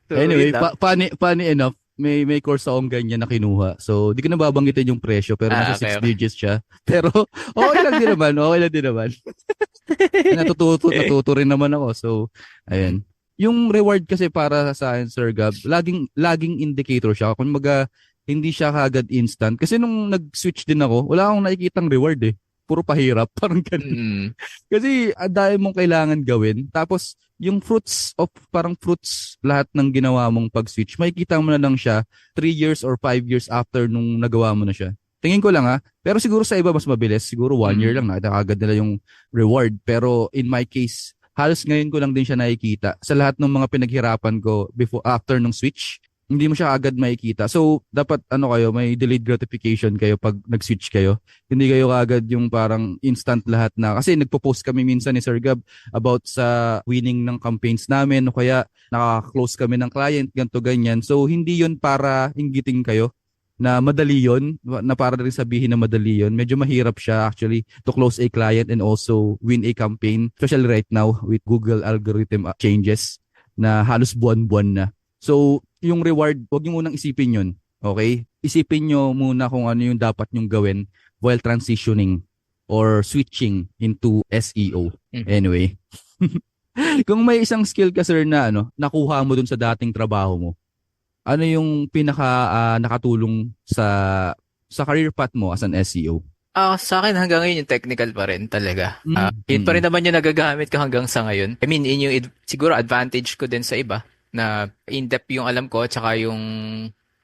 S1: So, yun
S2: Anyway,
S1: lang.
S2: funny enough, may course akong ganyan na kinuha. So, di ko na babanggitin yung presyo, pero nasa
S1: Okay,
S2: six
S1: okay.
S2: digits siya. Pero, okay lang din naman. Okay lang din naman. Natuto rin naman ako. So,
S1: Mm.
S2: ayun. Yung reward kasi para sa akin, Sir Gab, laging indicator siya. Kung maga, hindi siya kagad instant. Kasi nung nag-switch din ako, wala akong nakikitang reward eh. Puro pahirap. Parang ganun.
S1: Mm.
S2: Kasi ang dami mong kailangan gawin. Tapos, yung fruits lahat ng ginawa mong pag-switch, makikita mo na lang siya 3 years or 5 years after nung nagawa mo na siya. Tingin ko lang ha. Pero siguro sa iba mas mabilis. Siguro 1 year
S1: Mm.
S2: lang nakita agad nila yung reward. Pero in my case, halos ngayon ko lang din siya nakikita. Sa lahat ng mga pinaghirapan ko after nung switch, hindi mo siya agad makikita. So, dapat may delayed gratification kayo pag nag-switch kayo. Hindi kayo agad yung parang instant lahat na. Kasi nagpo-post kami minsan ni Sir Gab about sa winning ng campaigns namin o kaya nakaka-close kami ng client, ganto ganyan. So, hindi yun para inggitin kayo na madali yun, na para rin sabihin na madali yun. Medyo mahirap siya actually to close a client and also win a campaign, especially right now with Google algorithm changes na halos buwan-buwan na. So, yung reward, huwag niyo munang isipin yun. Okay? Isipin niyo muna kung ano yung dapat nyong gawin while transitioning or switching into SEO.
S1: Mm.
S2: Anyway, kung may isang skill ka sir na nakuha mo dun sa dating trabaho mo, ano yung pinaka nakatulong sa career path mo as an SEO?
S1: Sa akin hanggang ngayon yung technical pa rin talaga. Yun pa rin
S2: Mm.
S1: naman yung nagagamit ko hanggang sa ngayon. I mean, yun yung siguro advantage ko din sa iba na in-depth yung alam ko tsaka yung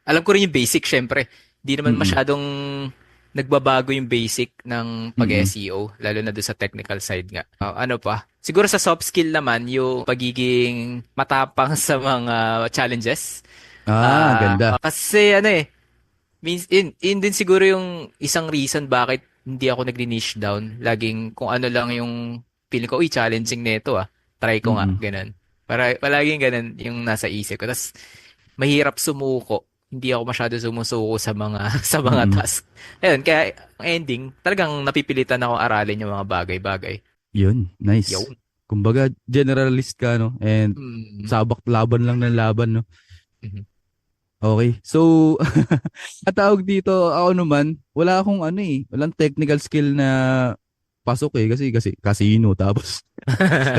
S1: alam ko rin yung basic syempre. Hindi naman
S2: Mm.
S1: masyadong nagbabago yung basic ng
S2: Mm.
S1: pag-SEO lalo na doon sa technical side nga. Ano pa? Siguro sa soft skill naman yung pagiging matapang sa mga challenges.
S2: Ganda.
S1: Kasi in din siguro yung isang reason bakit hindi ako nagni-niche down. Laging kung ano lang yung feeling ko, uy, challenging nito ah. Try ko nga,
S2: Mm-mm.
S1: ganun. Palaging ganun yung nasa isip ko. Tapos, mahirap sumuko. Hindi ako masyado sumusuko sa mga sa mga
S2: Mm-mm.
S1: task. Ayun, kaya ang ending, talagang napipilitan akong aralin yung mga bagay-bagay.
S2: Yun, nice.
S1: Yun.
S2: Kumbaga, generalist ka, no? And
S1: Mm.
S2: sabak laban lang ng laban, no?
S1: Mhm.
S2: Okay. So, at tawag dito, ako naman, wala akong ano eh, walang technical skill na pasok eh, kasi casino, tapos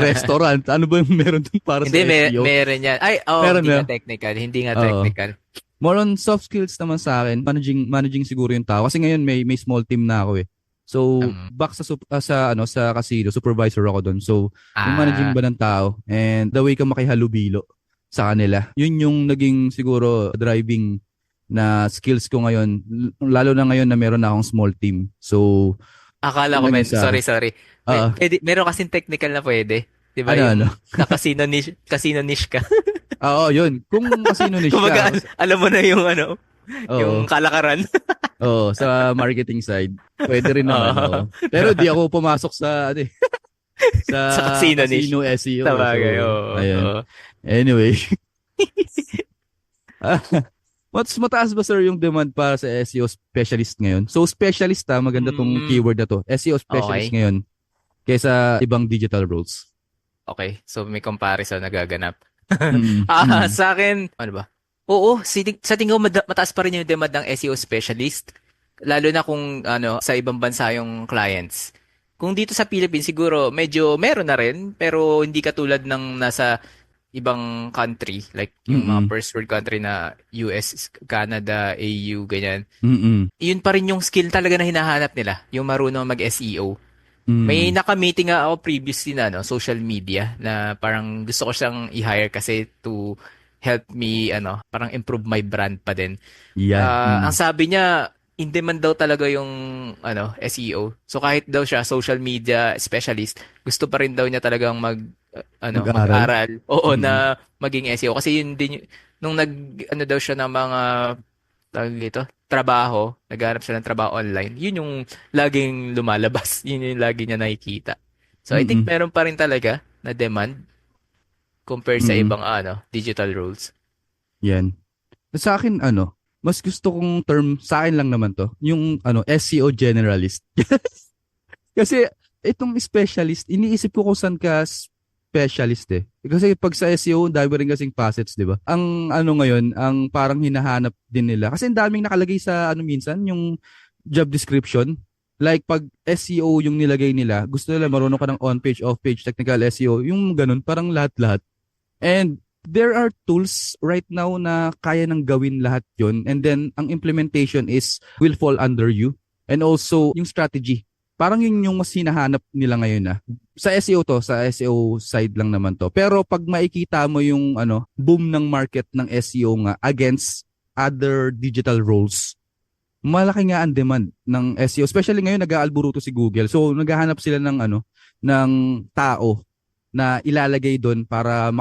S2: restaurant. Ano ba yung meron dun para sa
S1: Hindi,
S2: SEO?
S1: meron yan. Ay, oh,
S2: Meron
S1: hindi
S2: na.
S1: nga technical. Hindi nga
S2: Oo.
S1: technical.
S2: More on soft skills naman sa akin. Managing siguro yung tao kasi ngayon may small team na ako eh. So,
S1: Um,
S2: back sa casino, supervisor ako doon. So, yung managing
S1: ah,
S2: ba ng tao and the way ka makihalubilo sa kanila. Yun yung naging siguro driving na skills ko ngayon. Lalo na ngayon na meron na akong small team. So,
S1: akala
S2: yun
S1: ko,
S2: lang yung
S1: men,
S2: sa akin.
S1: sorry.
S2: Ah,
S1: Meron kasing technical na pwede. 'Di ba
S2: ano.
S1: yung casino niche ka.
S2: Oo, yun. Kung casino niche
S1: Kumbaga,
S2: ka,
S1: alam mo na yung ano, yung
S2: oo.
S1: kalakaran.
S2: Oo, sa marketing side, pwede rin naman,
S1: Oo.
S2: oo. Pero di ako pumasok sa ano eh, sa
S1: Sa casino niche.
S2: casino SEO eh.
S1: Sabagay,
S2: So,
S1: oo.
S2: ayan.
S1: Oo.
S2: Anyway, mataas ba sir yung demand para sa SEO specialist ngayon? So, specialist maganda tong
S1: Mm,
S2: keyword na to. SEO specialist
S1: okay.
S2: ngayon kaysa ibang digital roles.
S1: Okay. So, may comparison na gaganap.
S2: Mm, mm,
S1: Sa akin, ano ba? Oo, sa tingin ko mataas pa rin yung demand ng SEO specialist. Lalo na kung ano, sa ibang bansa yung clients. Kung dito sa Philippines, siguro medyo meron na rin, pero hindi katulad ng nasa ibang country, like yung mga
S2: mm,
S1: first world country na US, Canada, AU, ganyan.
S2: mm,
S1: Yun pa rin yung skill talaga na hinahanap nila, yung marunong mag-SEO. May
S2: mm,
S1: naka-meeting nga ako previously na ano, social media na parang gusto ko siyang i-hire kasi to help me ano, parang improve my brand pa din.
S2: yan.
S1: Ang
S2: Mm,
S1: sabi niya, in demand daw talaga yung ano, SEO. So kahit daw siya social media specialist, gusto pa rin daw niya talagang
S2: mag-aral.
S1: mag-aral. Oo,
S2: Mm,
S1: na maging SEO kasi yun din nung ano daw siya ng mga tawag dito, trabaho, naghanap siya ng trabaho online. Yun yung laging lumalabas. Yun yung lagi niya nakikita. So I think
S2: mm,
S1: meron pa rin talaga na demand compared sa
S2: mm,
S1: ibang digital roles.
S2: yan. Sa akin, mas gusto kong term, sa akin lang naman to, yung SEO generalist. Kasi itong specialist, iniisip ko kung saan ka specialist eh. Kasi pag sa SEO, dami rin kasing facets, di ba? Ang ngayon, ang parang hinahanap din nila. Kasi ang daming nakalagay sa minsan, yung job description. Like pag SEO yung nilagay nila, gusto nila marunong ka ng on-page, off-page, technical SEO, yung ganun, parang lahat-lahat. And there are tools right now na kaya nang gawin lahat yon, and then ang implementation is will fall under you, and also yung strategy. Parang yun yung mas hinahanap nila ngayon na. Sa SEO to, sa SEO side lang naman to. Pero pag makikita mo yung boom ng market ng SEO nga against other digital roles, malaki nga ang demand ng SEO. Especially ngayon nag-aalburuto si Google. So naghahanap sila ng ng tao na ilalagay doon para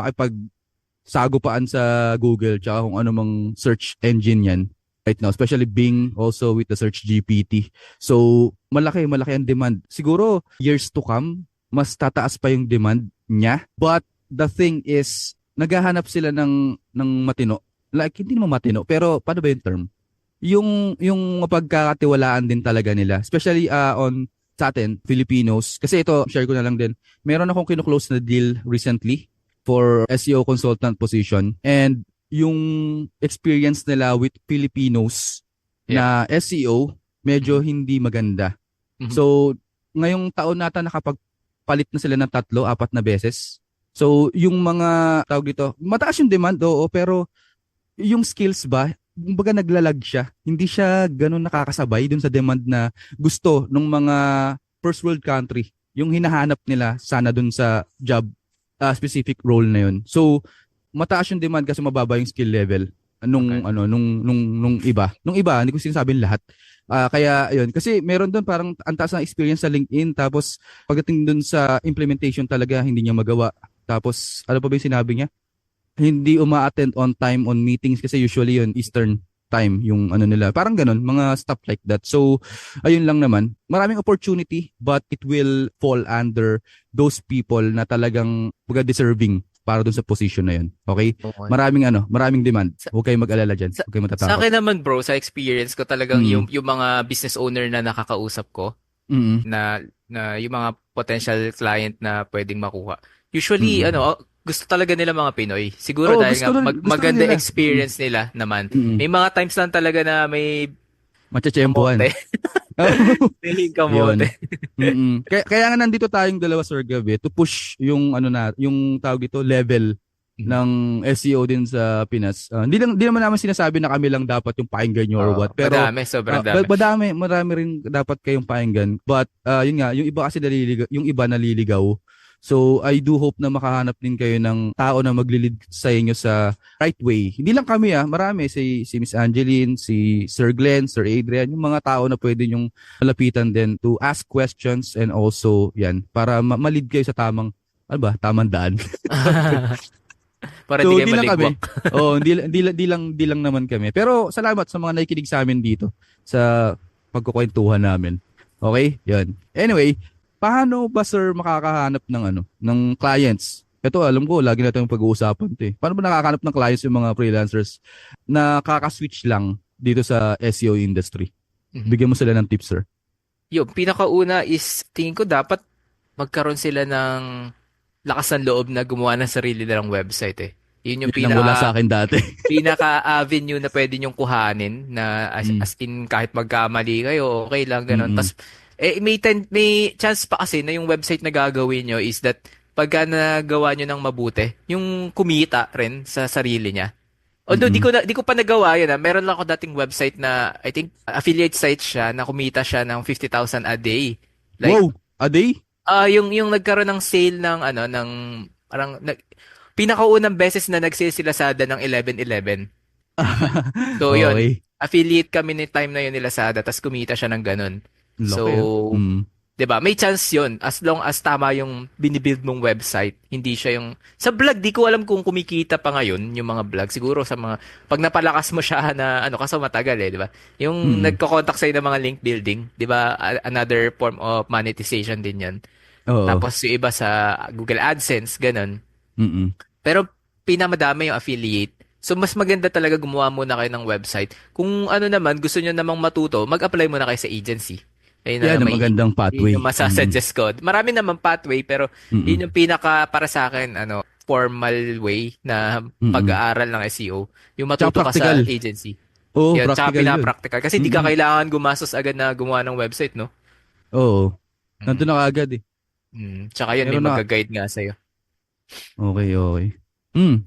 S2: sagupaan sa Google tsaka kung ano mang search engine yan right now, especially Bing, also with the search GPT. So malaki ang demand. Siguro years to come mas tataas pa yung demand niya, but the thing is naghahanap sila ng matino, like hindi naman matino pero paano ba yung term, yung mapagkakatiwalaan din talaga nila, especially on sa atin Filipinos. Kasi ito share ko na lang din, meron akong kino-close na deal recently for SEO consultant position, and yung experience nila with Filipinos
S1: Yeah.
S2: na SEO medyo
S1: Mhm.
S2: hindi maganda.
S1: Mhm.
S2: So ngayong taon nata nakapagpalit na sila ng 3, 4 na beses. So yung mga tawag dito, mataas yung demand, oo, pero yung skills ba, kumbaga naglalag siya. Hindi siya ganun nakakasabay dun sa demand na gusto ng mga first world country. Yung hinahanap nila sana dun sa job, specific role na yun. So, mataas yung demand kasi mababa yung skill level
S1: Okay.
S2: nung iba, hindi ko sinasabing lahat. Kaya ayun, kasi meron doon parang ang taas ng experience sa LinkedIn, tapos pagdating doon sa implementation talaga hindi niya magawa. Tapos ano pa ba yung sinabi niya? Hindi uma-attend on time on meetings kasi usually yun Eastern. time yung ano nila. Parang ganun, mga stuff like that. So, ayun lang naman. Maraming opportunity but it will fall under those people na talagang deserving para dun sa position na yun. Okay?
S1: Okay.
S2: Maraming demand.
S1: Sa,
S2: Huwag kayong mag-alala dyan.
S1: sa,
S2: Huwag kayong
S1: sa
S2: matatakot.
S1: akin naman bro, sa experience ko talagang
S2: Mm.
S1: yung mga business owner na nakakausap ko
S2: Mm.
S1: na yung mga potential client na pwedeng makuha. Usually
S2: Mm.
S1: gusto talaga nila mga Pinoy. Siguro
S2: Oh,
S1: dahil nga
S2: gusto na
S1: maganda
S2: nila. Mm.
S1: experience nila naman.
S2: Mm.
S1: May mga times lang talaga na may
S2: Matsyempohan.
S1: kamote. May
S2: Yun.
S1: kamote.
S2: Kaya nga nandito tayong dalawa, Sir Gabi, to push yung ano na, yung tawag dito, level
S1: Mhm.
S2: ng SEO din sa Pinas. Hindi naman naman sinasabi na kami lang dapat yung pakinggan nyo or
S1: Oo,
S2: what. Pero
S1: madami, sobrang dami.
S2: marami rin dapat kayong pakinggan. But yun nga, yung iba kasi yung iba naliligaw. So I do hope na makahanap din kayo ng tao na maglilid sa inyo sa right way. Hindi lang kami marami si Miss Angeline, si Sir Glenn, Sir Adrian, yung mga tao na pwede yung malapitan din to ask questions and also yan para malid kayo sa tamang ano ba, tamang daan.
S1: Para di
S2: So,
S1: kayo
S2: di lang kami.
S1: maligwak.
S2: Oh, di lang naman kami. Pero salamat sa mga nakikinig sa amin dito sa pagkukwentuhan namin. Okay? 'Yan. Anyway, paano ba sir makakahanap ng ng clients? Ito alam ko lagi natin pag-uusapan 'to eh. Paano ba nakakahanap ng clients yung mga freelancers na kaka-switch lang dito sa SEO industry?
S1: Mhm.
S2: Bigyan mo sila ng tips, sir.
S1: Yung pinakauna is tingin ko dapat magkaroon sila ng lakas ng loob na gumawa ng sarili nilang website eh. Yun yung
S2: Yun ang wala sa akin dati.
S1: pinaka-avenue na pwede nyong kuhanin na
S2: Mm.
S1: as in kahit magkamali kayo, okay lang ganun.
S2: Mm.
S1: Tas may chance pa kasi na yung website na gagawin nyo is that pagka nagawa nyo ng mabuti, yung kumita rin sa sarili niya. Although
S2: Mm.
S1: di ko pa nagawa yun. Meron lang ako dating website na I think affiliate site siya na kumita siya ng 50,000 a day. Like
S2: Wow, a day?
S1: yung nagkaroon ng sale ng ng parang pinakaunang beses na nag-sale sila sa Lazada ng 11/11. So yun,
S2: Okay.
S1: affiliate kami ni time na yun ni Lazada tas kumita siya ng ganun. So,
S2: Laki ah. Mm.
S1: 'di ba? May chance 'yun as long as tama yung binibuild mong website. Hindi siya yung sa vlog di ko alam kung kumikita pa ngayon yung mga vlog. Siguro sa mga pag napalakas mo siya na kasi matagal 'di ba? Yung
S2: Mm.
S1: nagko-contact sa'yo ng mga link building, 'di ba? Another form of monetization din 'yan.
S2: Oo.
S1: Tapos yung iba sa Google AdSense, ganun.
S2: Mm.
S1: Pero pinamadami yung affiliate. So mas maganda talaga gumawa muna kayo ng website. Kung ano naman, gusto nyo namang matuto, mag-apply muna kayo sa agency. Ayun na
S2: Yan
S1: lang
S2: ang magandang
S1: yun yung
S2: pathway. Mm.
S1: masasuggest ko. Marami naman pathway, pero
S2: Mm.
S1: yun yung pinaka para sa akin, formal way na
S2: Mm.
S1: pag-aaral ng SEO. Yung
S2: Tsaka
S1: matuto ka sa
S2: practical.
S1: agency.
S2: Oo,
S1: Yun, tsaka
S2: practical yun.
S1: pinapractical. Kasi di ka
S2: Mm.
S1: kailangan gumastos agad na gumawa ng website, no?
S2: Oo.
S1: Mm.
S2: Nandun na kaagad eh.
S1: Tsaka yun, may
S2: Meron na.
S1: mag-guide nga sa'yo.
S2: Okay, okay.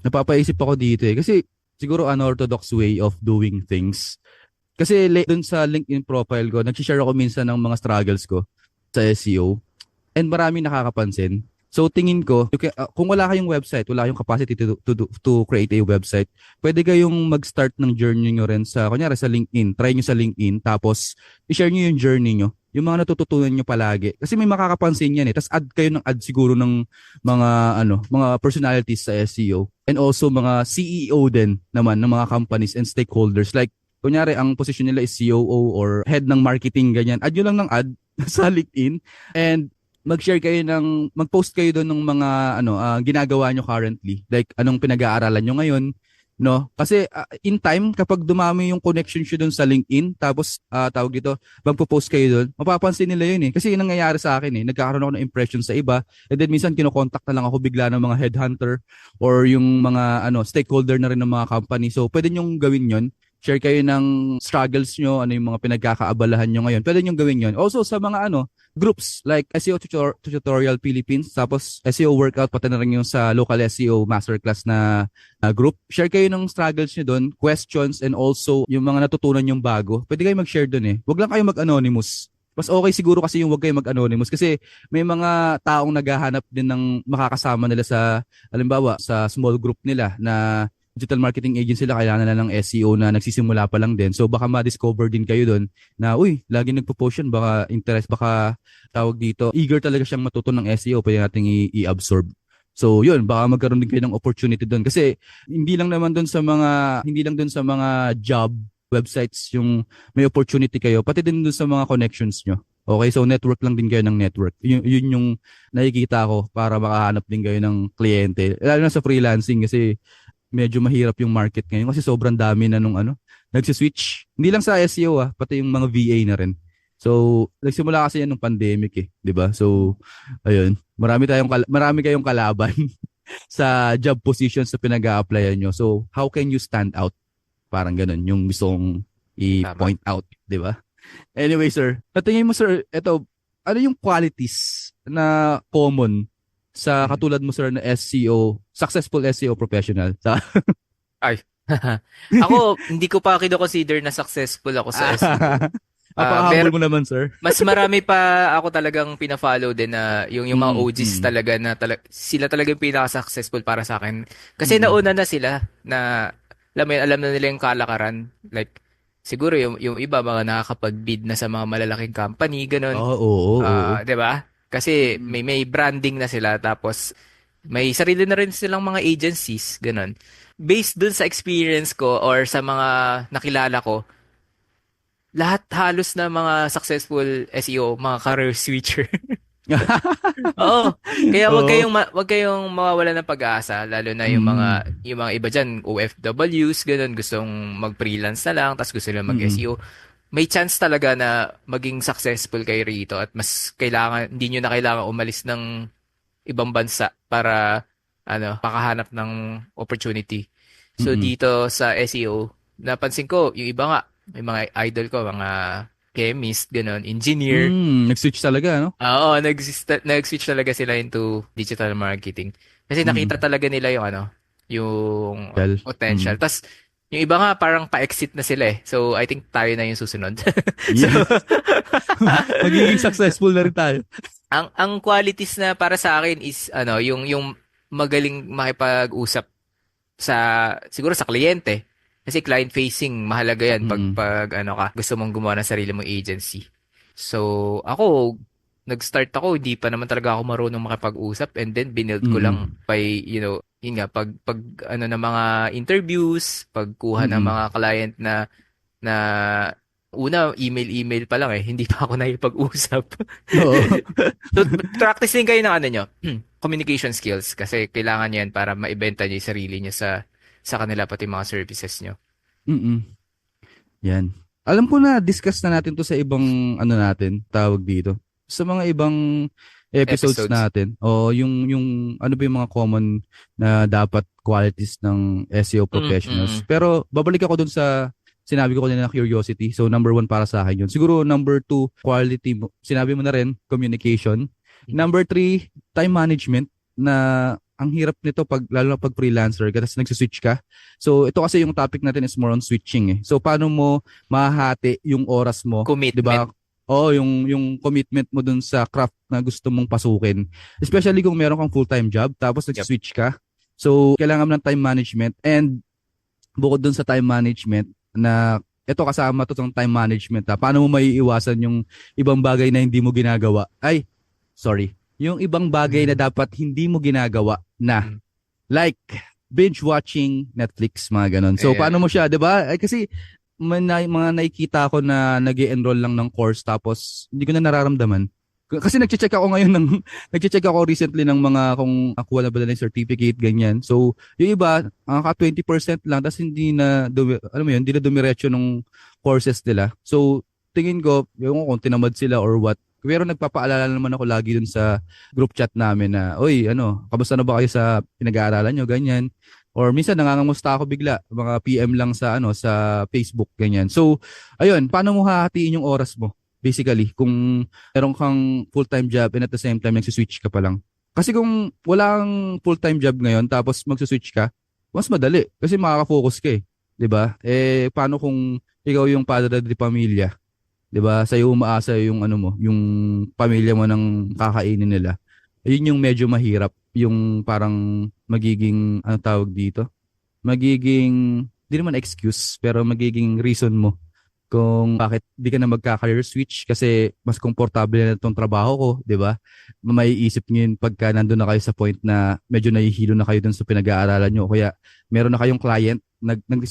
S2: Napapaisip ako dito eh. Kasi siguro unorthodox way of doing things. Kasi dun sa LinkedIn profile ko, nag-share ako minsan ng mga struggles ko sa SEO. And maraming nakakapansin. So tingin ko, kung wala kayong website, wala kayong capacity to create a website, pwede kayong mag-start ng journey nyo rin kunyari sa LinkedIn. Try nyo sa LinkedIn, tapos i-share nyo yung journey nyo. Yung mga natututunan nyo palagi. Kasi may makakapansin yan eh. Tapos add kayo ng add siguro ng mga mga personalities sa SEO. And also mga CEO din naman ng mga companies and stakeholders. Like, kunyari, ang position nila is COO or head ng marketing, ganyan. Add nyo lang ng add sa LinkedIn. And mag-post kayo doon ng mga ginagawa nyo currently. Like anong pinag-aaralan nyo ngayon, no? Kasi in time kapag dumami yung connection nyo doon sa LinkedIn, tapos tawag dito, magpo-post kayo doon, mapapansin nila yun eh. Kasi yun ang nangyayari sa akin eh. Nagkakaroon ako ng impression sa iba, and then minsan kino-contact na lang ako bigla ng mga headhunter or yung mga stakeholder na rin ng mga company. So pwede nyong gawin yun. Share kayo ng struggles nyo, ano yung mga pinagkakaabalahan nyo ngayon. Pwede nyong gawin yun. Also sa mga groups like SEO Tutorial Philippines, tapos SEO Workout, pati na rin yung sa local SEO masterclass na group. Share kayo ng struggles nyo doon, questions, and also yung mga natutunan yung bago. Pwede kayo mag-share doon eh. Huwag lang kayo mag-anonymous. Mas okay siguro kasi yung huwag kayo mag-anonymous kasi may mga taong naghahanap din ng makakasama nila sa, halimbawa, sa small group nila na digital marketing agency sila, kailangan nila ng SEO na nagsisimula pa lang din. So baka ma-discover din kayo doon na, uy, lagi nagpo-post yun, baka interest, baka tawag dito, eager talaga siyang matuto ng SEO, pwede nating i-absorb. So yun, baka magkaroon din kayo ng opportunity doon. Kasi hindi lang doon sa mga job websites yung may opportunity kayo, pati din dun sa mga connections nyo. Okay, so network lang din kayo ng network. Yun yung nakikita ko para makahanap din kayo ng kliyente. Lalo na sa freelancing kasi medyo mahirap yung market ngayon kasi sobrang dami na nung nagsiswitch. Hindi lang sa SEO pati yung mga VA na rin. So, nagsimula kasi yan nung pandemic 'di ba? So, ayun, marami kayong kalaban sa job positions na pinag-a-applyan nyo. So, how can you stand out? Parang ganun, yung gusto kong
S1: Tama.
S2: i-point out, 'di ba? Anyway, sir, natingin mo sir, eto, ano yung qualities na common sa
S1: Mhm.
S2: katulad mo sir na SEO, successful SEO professional?
S1: Ay. Ako, hindi ko pa kino-consider na successful ako sa SEO.
S2: Napaka-humble mo naman, sir.
S1: Mas marami pa ako talagang pina-follow din na yung mga
S2: Mm,
S1: OGs
S2: mm,
S1: talaga na sila talaga yung pinaka-successful para sa akin. Kasi
S2: mm.
S1: nauna na sila na alam mo yun, alam na nila yung kalakaran. Like siguro yung iba mga nakakapag-bid na sa mga malalaking company, ganun.
S2: Oo, oo, oo.
S1: 'Di ba? Kasi
S2: Mm,
S1: may branding na sila tapos may sarili na rin silang mga agencies, ganun. Based dun sa experience ko or sa mga nakilala ko, lahat halos na mga successful SEO, mga career switcher. Oo. Kaya
S2: Oo.
S1: wag kayong mawawalan ng pag-asa lalo na
S2: Mm,
S1: yung mga iba diyan OFWs ganun gustong mag-freelance na lang tapos gusto nila
S2: mm,
S1: mag-SEO. May chance talaga na maging successful kayo rito at mas kailangan hindi niyo na kailangan umalis ng ibang bansa para makahanap ng opportunity. So
S2: mm.
S1: dito sa SEO, napansin ko yung iba nga may mga idol ko, mga chemist, ganun, engineer.
S2: Nag-switch talaga, no?
S1: Oo, nag-switch talaga sila into digital marketing. Kasi nakita
S2: Mm.
S1: talaga nila yung
S2: Well,
S1: potential.
S2: mm.
S1: Tas yung iba nga parang pa-exit na sila eh. So I think tayo na yung susunod. So
S2: Yeah. Magiging successful na rin tayo.
S1: ang qualities na para sa akin is yung magaling makipag-usap sa siguro sa kliyente. Kasi client facing mahalaga 'yan
S2: Mm,
S1: pag gusto mong gumawa ng sarili mong agency. So, ako nag-start ako hindi pa naman talaga ako marunong makipag-usap and then binuild ko lang
S2: mm,
S1: by yun nga pag ng mga interviews, pagkuha ng
S2: mm.
S1: mga client na una email pa lang eh, hindi pa ako nakipag-usap.
S2: Oo.
S1: So, practice din kayo ng nyo, communication skills kasi kailangan yan para maibenta niyo yung sarili niyo sa kanila pati mga services niyo.
S2: Mm. Yan. Alam ko na discuss na natin 'to sa ibang tawag dito. Sa mga ibang episodes
S1: Episodes.
S2: natin. O yung ano ba yung mga common na dapat qualities ng SEO
S1: Mm,
S2: professionals.
S1: mm,
S2: Pero babalik ako dun sa sinabi ko kanina na curiosity. So number one para sa akin yun. Siguro number two, quality mo. Sinabi mo na rin, communication.
S1: mm.
S2: Number three, time management na ang hirap nito lalo na pag freelancer ka tapos nagsiswitch ka. So ito kasi yung topic natin is more on switching eh. So paano mo mahahati yung oras mo, 'di ba?
S1: Commitment.
S2: Oo, yung commitment mo dun sa craft na gusto mong pasukin. Especially kung meron kang full-time job tapos
S1: Yep.
S2: nagsiswitch ka. So kailangan mo ng time management and bukod dun sa time management na ito kasama to ng time management paano mo maiiwasan yung ibang bagay na hindi mo ginagawa? Ay, sorry. Yung ibang bagay na
S1: Mm,
S2: dapat hindi mo ginagawa na
S1: mm.
S2: like binge watching Netflix, mga ganon. So paano
S1: Ayan.
S2: mo siya, 'di ba? Ay, kasi mga nakikita ko na nag-enroll lang ng course tapos hindi ko na nararamdaman. Kasi nagche-check ako ngayon ng nagche-check ako recently ng mga kung nakuha na ba nila yung certificate ganyan. So, yung iba, ka 20% lang tapos hindi na alam mo yun, hindi na dumiretso nung courses nila. So, tingin ko, yung kung tinamad sila or what. Pero nagpapaalala naman ako lagi dun sa group chat namin na, "Oy, kamusta na ba kayo sa pinag-aaralan nyo?" ganyan. Or minsan nangangamusta ako bigla, mga PM lang sa sa Facebook ganyan. So, ayun, paano mo hahatiin yung oras mo? Basically, kung meron kang full-time job and at the same time nagsiswitch ka pa lang. Kasi kung wala kang full-time job ngayon tapos magsiswitch ka, mas madali kasi makaka-focus ka eh. 'Di ba? Eh paano kung ikaw yung padre de pamilya, 'di ba? Sa'yo umaasa yung yung pamilya mo ng kakainin nila. Ayun yung medyo mahirap, yung parang magiging tawag dito? Magiging di naman excuse, pero magiging reason mo kung bakit di ka na magka-career switch kasi mas komportable na itong trabaho ko, di ba? May isip nyo yun pagka nandun na kayo sa point na medyo nahihilo na kayo dun sa pinag-aaralan nyo. Kaya meron na kayong client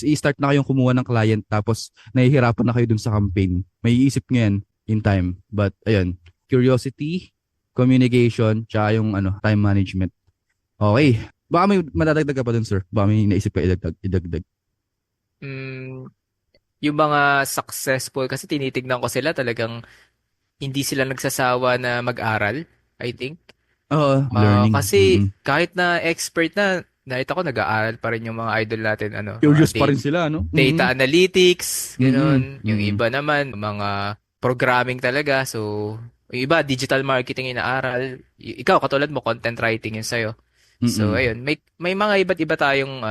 S2: i-start na kayong kumuha ng client tapos nahihirapan na kayo dun sa campaign. May iisip nyo yan in time. But ayun, curiosity, communication, tsaka yung time management. Okay. Baka may madadagdag ka pa dun, sir. Baka may naisip ka idagdag.
S1: Mm, yung mga successful, kasi tinitignan ko sila talagang hindi sila nagsasawa na mag-aral, I think.
S2: Oo, learning.
S1: Kasi kahit na expert na, nakita ko nag-aaral pa rin yung mga idol natin, mga
S2: Curious pa rin sila, no?
S1: data analytics, ganun. Yung
S2: Mm-mm.
S1: iba naman, mga programming talaga. So, yung iba, digital marketing inaaral. Ikaw, katulad mo, content writing yun sa'yo. So,
S2: Mm-mm.
S1: ayun, may mga iba't iba tayong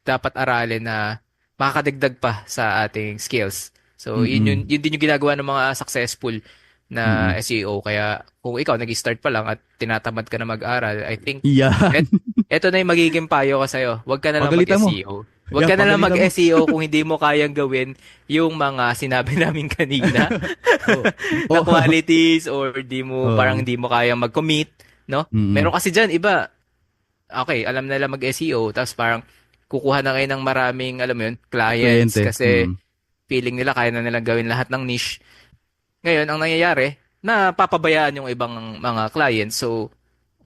S1: dapat aralin na makakadagdag pa sa ating skills. So,
S2: Mm-mm.
S1: yun din yung ginagawa ng mga successful na
S2: Mm-mm.
S1: SEO. Kaya kung ikaw nag-start pa lang at tinatamad ka na mag-aral, I think
S2: Yan.
S1: eto na yung magiging payo ko sa'yo. Huwag ka na lang
S2: Pagalitan mo.
S1: mag-SEO. Huwag
S2: Yan,
S1: ka na lang
S2: pagalitan mo.
S1: mag-SEO kung hindi mo kayang gawin yung mga sinabi namin kanina
S2: Oh.
S1: na
S2: Oh.
S1: qualities or parang
S2: Oh.
S1: hindi mo kayang mag-commit, no? Meron
S2: Mm-mm.
S1: kasi dyan, iba, okay, alam nila mag-SEO, tapos parang kukuha na kayo ng maraming, alam mo yun, clients
S2: Kliyente.
S1: kasi feeling nila kaya na nilang gawin lahat ng niche. Ngayon, ang nangyayari, napapabayaan yung ibang mga clients. So,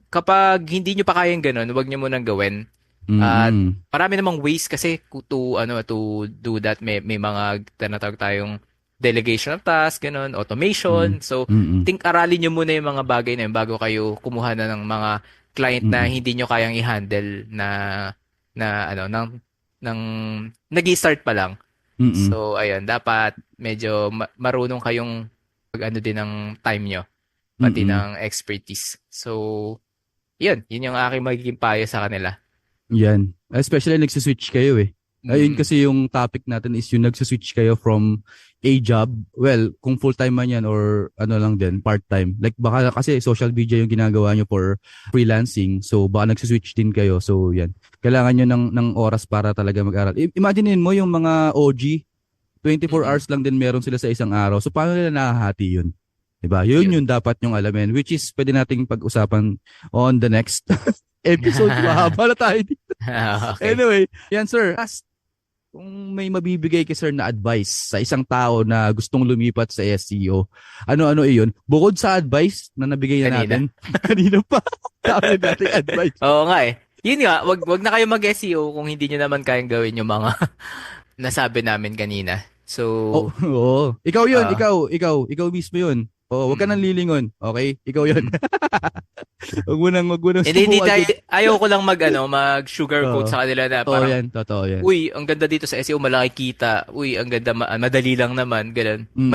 S1: kapag hindi nyo pa kayang ganun, huwag nyo munang gawin. At
S2: Mm-mm.
S1: marami namang ways kasi to do that. May mga tinatawag tayong delegation of task, ganun,
S2: Mm-mm.
S1: automation. So,
S2: Mm-mm.
S1: think aralin nyo muna yung mga bagay na yun bago kayo kumuha na ng mga client na
S2: Mm-mm.
S1: hindi nyo kayang i-handle na ng nag-i-start pa lang.
S2: Mm-mm.
S1: So, ayun, dapat medyo marunong kayong ano din ng time nyo, pati
S2: Mm-mm.
S1: ng expertise. So, yun yung aking magiging payo sa kanila.
S2: Yan. Especially nagsiswitch kayo eh. Ayun
S1: Mm.
S2: kasi yung topic natin is yung nagsiswitch kayo from a job. Well, kung full-time man yan or lang din, part-time. Like baka kasi social media yung ginagawa nyo for freelancing. So baka nagsiswitch din kayo. So yan. Kailangan nyo ng oras para talaga mag-aral. Imaginein mo yung mga OG, 24
S1: Mm-mm.
S2: hours lang din meron sila sa isang araw. So paano nila nakahati yun? Diba? Yun
S1: Yun.
S2: yung dapat yung alamin. Which is pwede nating pag-usapan on the next episode. Mahaba na tayo dito.
S1: Okay.
S2: Anyway, yan sir. Last, kung may mabibigay kay sir na advice sa isang tao na gustong lumipat sa SEO, ano-ano iyon? Bukod sa advice na nabigay na
S1: Kanina.
S2: natin, kanina pa, dami nating advice.
S1: Oo nga eh. Yun nga, wag na kayo mag-SEO kung hindi nyo naman kayang gawin yung mga nasabi namin kanina. So,
S2: Oh, oo. Ikaw yun,
S1: ah,
S2: ikaw mismo yun. Oh, wag ka nang
S1: mm,
S2: lilingon. Okay? Ikaw yun.
S1: mm.
S2: Wag mo nang
S1: Hindi
S2: subukan.
S1: tayo, ayaw ko lang mag-sugarcoat
S2: Oo.
S1: sa kanila na
S2: Totoo
S1: parang,
S2: yan, totoo yan.
S1: uy, ang ganda dito sa SEO, malaki kita. Uy, ang ganda, madali lang naman, ganun.
S2: Mm-mm.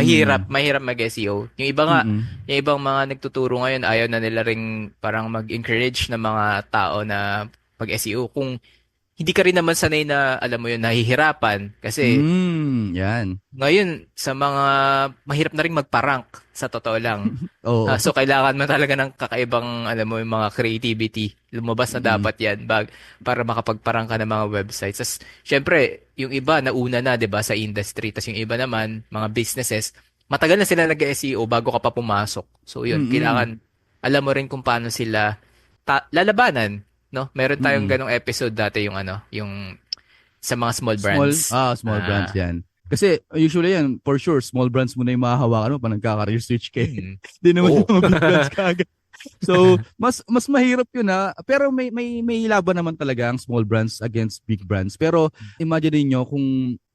S1: Mahirap mag-SEO. Yung iba nga,
S2: Mm-mm.
S1: yung ibang mga nagtuturo ngayon, ayaw na nila ring parang mag-encourage ng mga tao na mag-SEO. Kung hindi ka rin naman sanay na, alam mo yun, nahihirapan. Kasi,
S2: Yan.
S1: ngayon, sa mga, mahirap na rin magpa-rank, sa totoo lang.
S2: Oo.
S1: So, kailangan mo talaga ng kakaibang, alam mo, yung mga creativity. Lumabas na
S2: Mm-mm.
S1: dapat yan para makapagparang ka ng mga websites. Tapos, syempre, yung iba, nauna na, di ba, sa industry. Tapos yung iba naman, mga businesses, matagal na sila nag-SEO bago ka pa pumasok. So, yun,
S2: Mm-mm.
S1: kailangan, alam mo rin kung paano sila lalabanan, no? Meron tayong
S2: Mm-mm.
S1: ganong episode dati, yung sa mga small brands.
S2: Small brands yan. Kasi usually yan, for sure, small brands mo na yung mahahawakan mo pa nagka-career switch ka.
S1: Hmm.
S2: Hindi naman
S1: Oo.
S2: yung mga big brands kaagad. So, mas mahirap yun ha. Pero may laban naman talaga ang small brands against big brands. Pero imagine niyo kung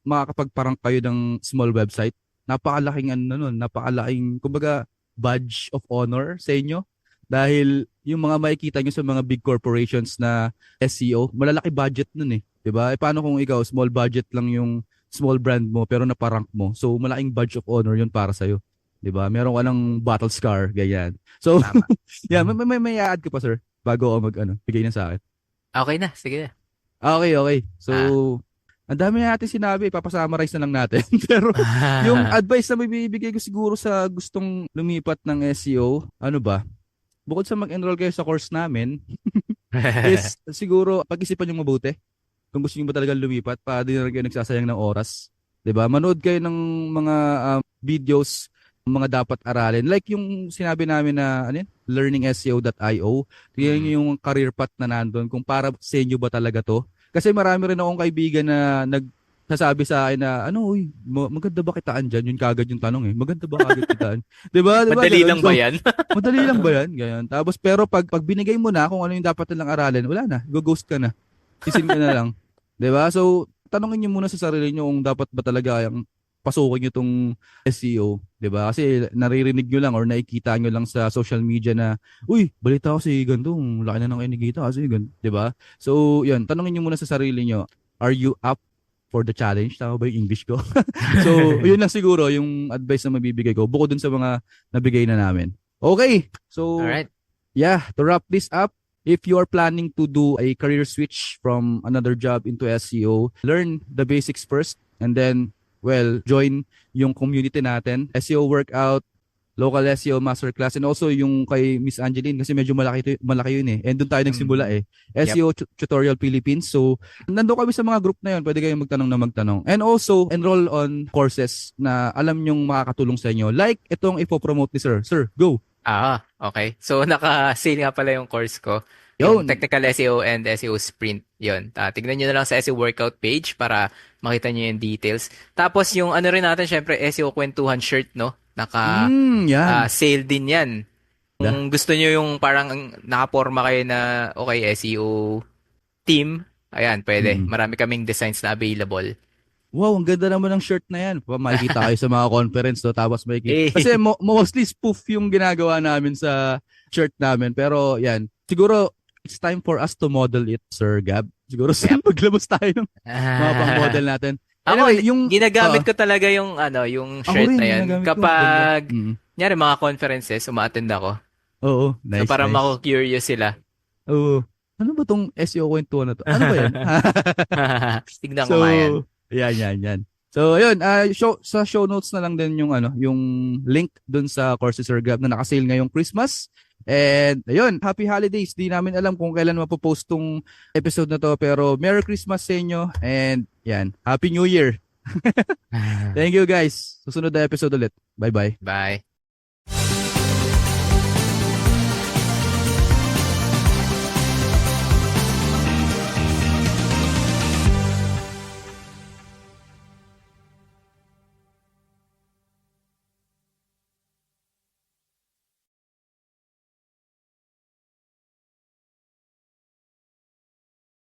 S2: makakapagparang kayo ng small website, napakalaking napakalaking kumbaga badge of honor sa inyo. Dahil yung mga makikita nyo sa mga big corporations na SEO, malalaki budget nun eh. 'Di ba? Paano kung ikaw small budget lang yung small brand mo pero naparank mo. So malaking badge of honor 'yun para sa 'Di ba? Meron ka ng battle scar ganyan. So
S1: Tama.
S2: yeah, may add ka pa sir bago ako bigay na sa akin.
S1: Okay na, sige na.
S2: Okay. So
S1: Ah.
S2: ang dami na natin sinabi, papasummarize na lang natin. Pero yung advice na may bibigay ko siguro sa gustong lumipat ng SEO, ano ba? Bukod sa mag-enroll kayo sa course namin, is siguro pag-isipan nyo mabuti. Kung gusto niyo ba talaga lumipat, para di na rin kayo nagsasayang ng oras. 'Di ba? Manood kayo ng mga videos, mga dapat aralin. Like yung sinabi namin na learningseo.io. Tingnan niyo
S1: Mm.
S2: yung career path na nandun kung para sa inyo ba talaga to. Kasi marami rin akong kaibigan na sasabi sa akin na, ano, uy, maganda ba kitaan dyan? Yun kagad yung tanong eh. Maganda ba kagad kitaan? Di ba,
S1: Madali
S2: ganun?
S1: lang ba
S2: So,
S1: yan?
S2: madali lang ba yan? Ganyan. Tapos, pero pag binigay mo na kung ano yung dapat nilang aralin, wala na. Go-ghost ka na. Sisin ka na lang. Di ba? So, tanongin niyo muna sa sarili niyo kung dapat ba talaga yung pasukin niyo tong SEO. Di ba? Kasi naririnig niyo lang or nakikita niyo lang sa social media na, uy, balita ko si ganito, ang laki na ng kinikita kasi ganito. Di ba? So, yun, tanongin niyo muna sa sarili niyo, are you up for the challenge? Tama ba yung English ko? So, yun lang siguro yung advice na mabibigay ko bukod dun sa mga nabigay na namin. Okay. So,
S1: Alright.
S2: yeah, to wrap this up, if you are planning to do a career switch from another job into SEO, learn the basics first and then, well, join yung community natin, SEO workout, local SEO masterclass, and also yung kay Miss Angeline kasi medyo malaki yun eh. And doon tayo nagsimula eh.
S1: Yep.
S2: SEO Tutorial Philippines. So, nandun kami sa mga group na yun. Pwede kayong magtanong na magtanong. And also, enroll on courses na alam nyong makakatulong sa inyo. Like itong ipopromote ni Sir. Sir, go!
S1: Okay. So, naka-sale nga pala yung course ko. Yung
S2: Yun!
S1: Technical SEO and SEO Sprint. Yun. Tignan nyo na lang sa SEO workout page para makita nyo yung details. Tapos, yung ano rin natin, syempre, SEO Kwentuhan shirt, no?
S2: Yan.
S1: Sale din yan.
S2: Da.
S1: Kung gusto nyo yung parang nakaporma kayo na, okay, SEO team, ayan, pwede.
S2: Mm.
S1: Marami kaming designs na available.
S2: Wow, ang ganda naman ng shirt na yan. Makikita kayo sa mga conference, no? Tapos makikita.
S1: Eh,
S2: Kasi mostly spoof yung ginagawa namin sa shirt namin. Pero yan, siguro it's time for us to model it, Sir Gab. Siguro
S1: yep.
S2: maglabas tayo ng mga pang-model natin.
S1: Ako,
S2: Anyway, yung
S1: ginagamit ko talaga yung yung
S2: ako
S1: shirt
S2: rin,
S1: na yan.
S2: ginagamit ko. Ganda.
S1: Kapag,
S2: Mm.
S1: nyari mga conferences, uma-attend ako.
S2: Oo,
S1: So,
S2: nice,
S1: para
S2: nice.
S1: mako-curious sila.
S2: Oo. Ano ba tong SEO kwentuhan na to? Ano ba yan?
S1: Tignan ko
S2: So,
S1: nga yan.
S2: yan. So, ayun, sa show notes na lang din yung yung link dun sa courses Sir Gab na naka-sale ngayong Christmas. And ayun, happy holidays. Di namin alam kung kailan mapopost tong episode na to, pero Merry Christmas sa inyo and yan, Happy New Year. Thank you guys. Susunod na episode ulit. Bye-bye.
S1: Bye.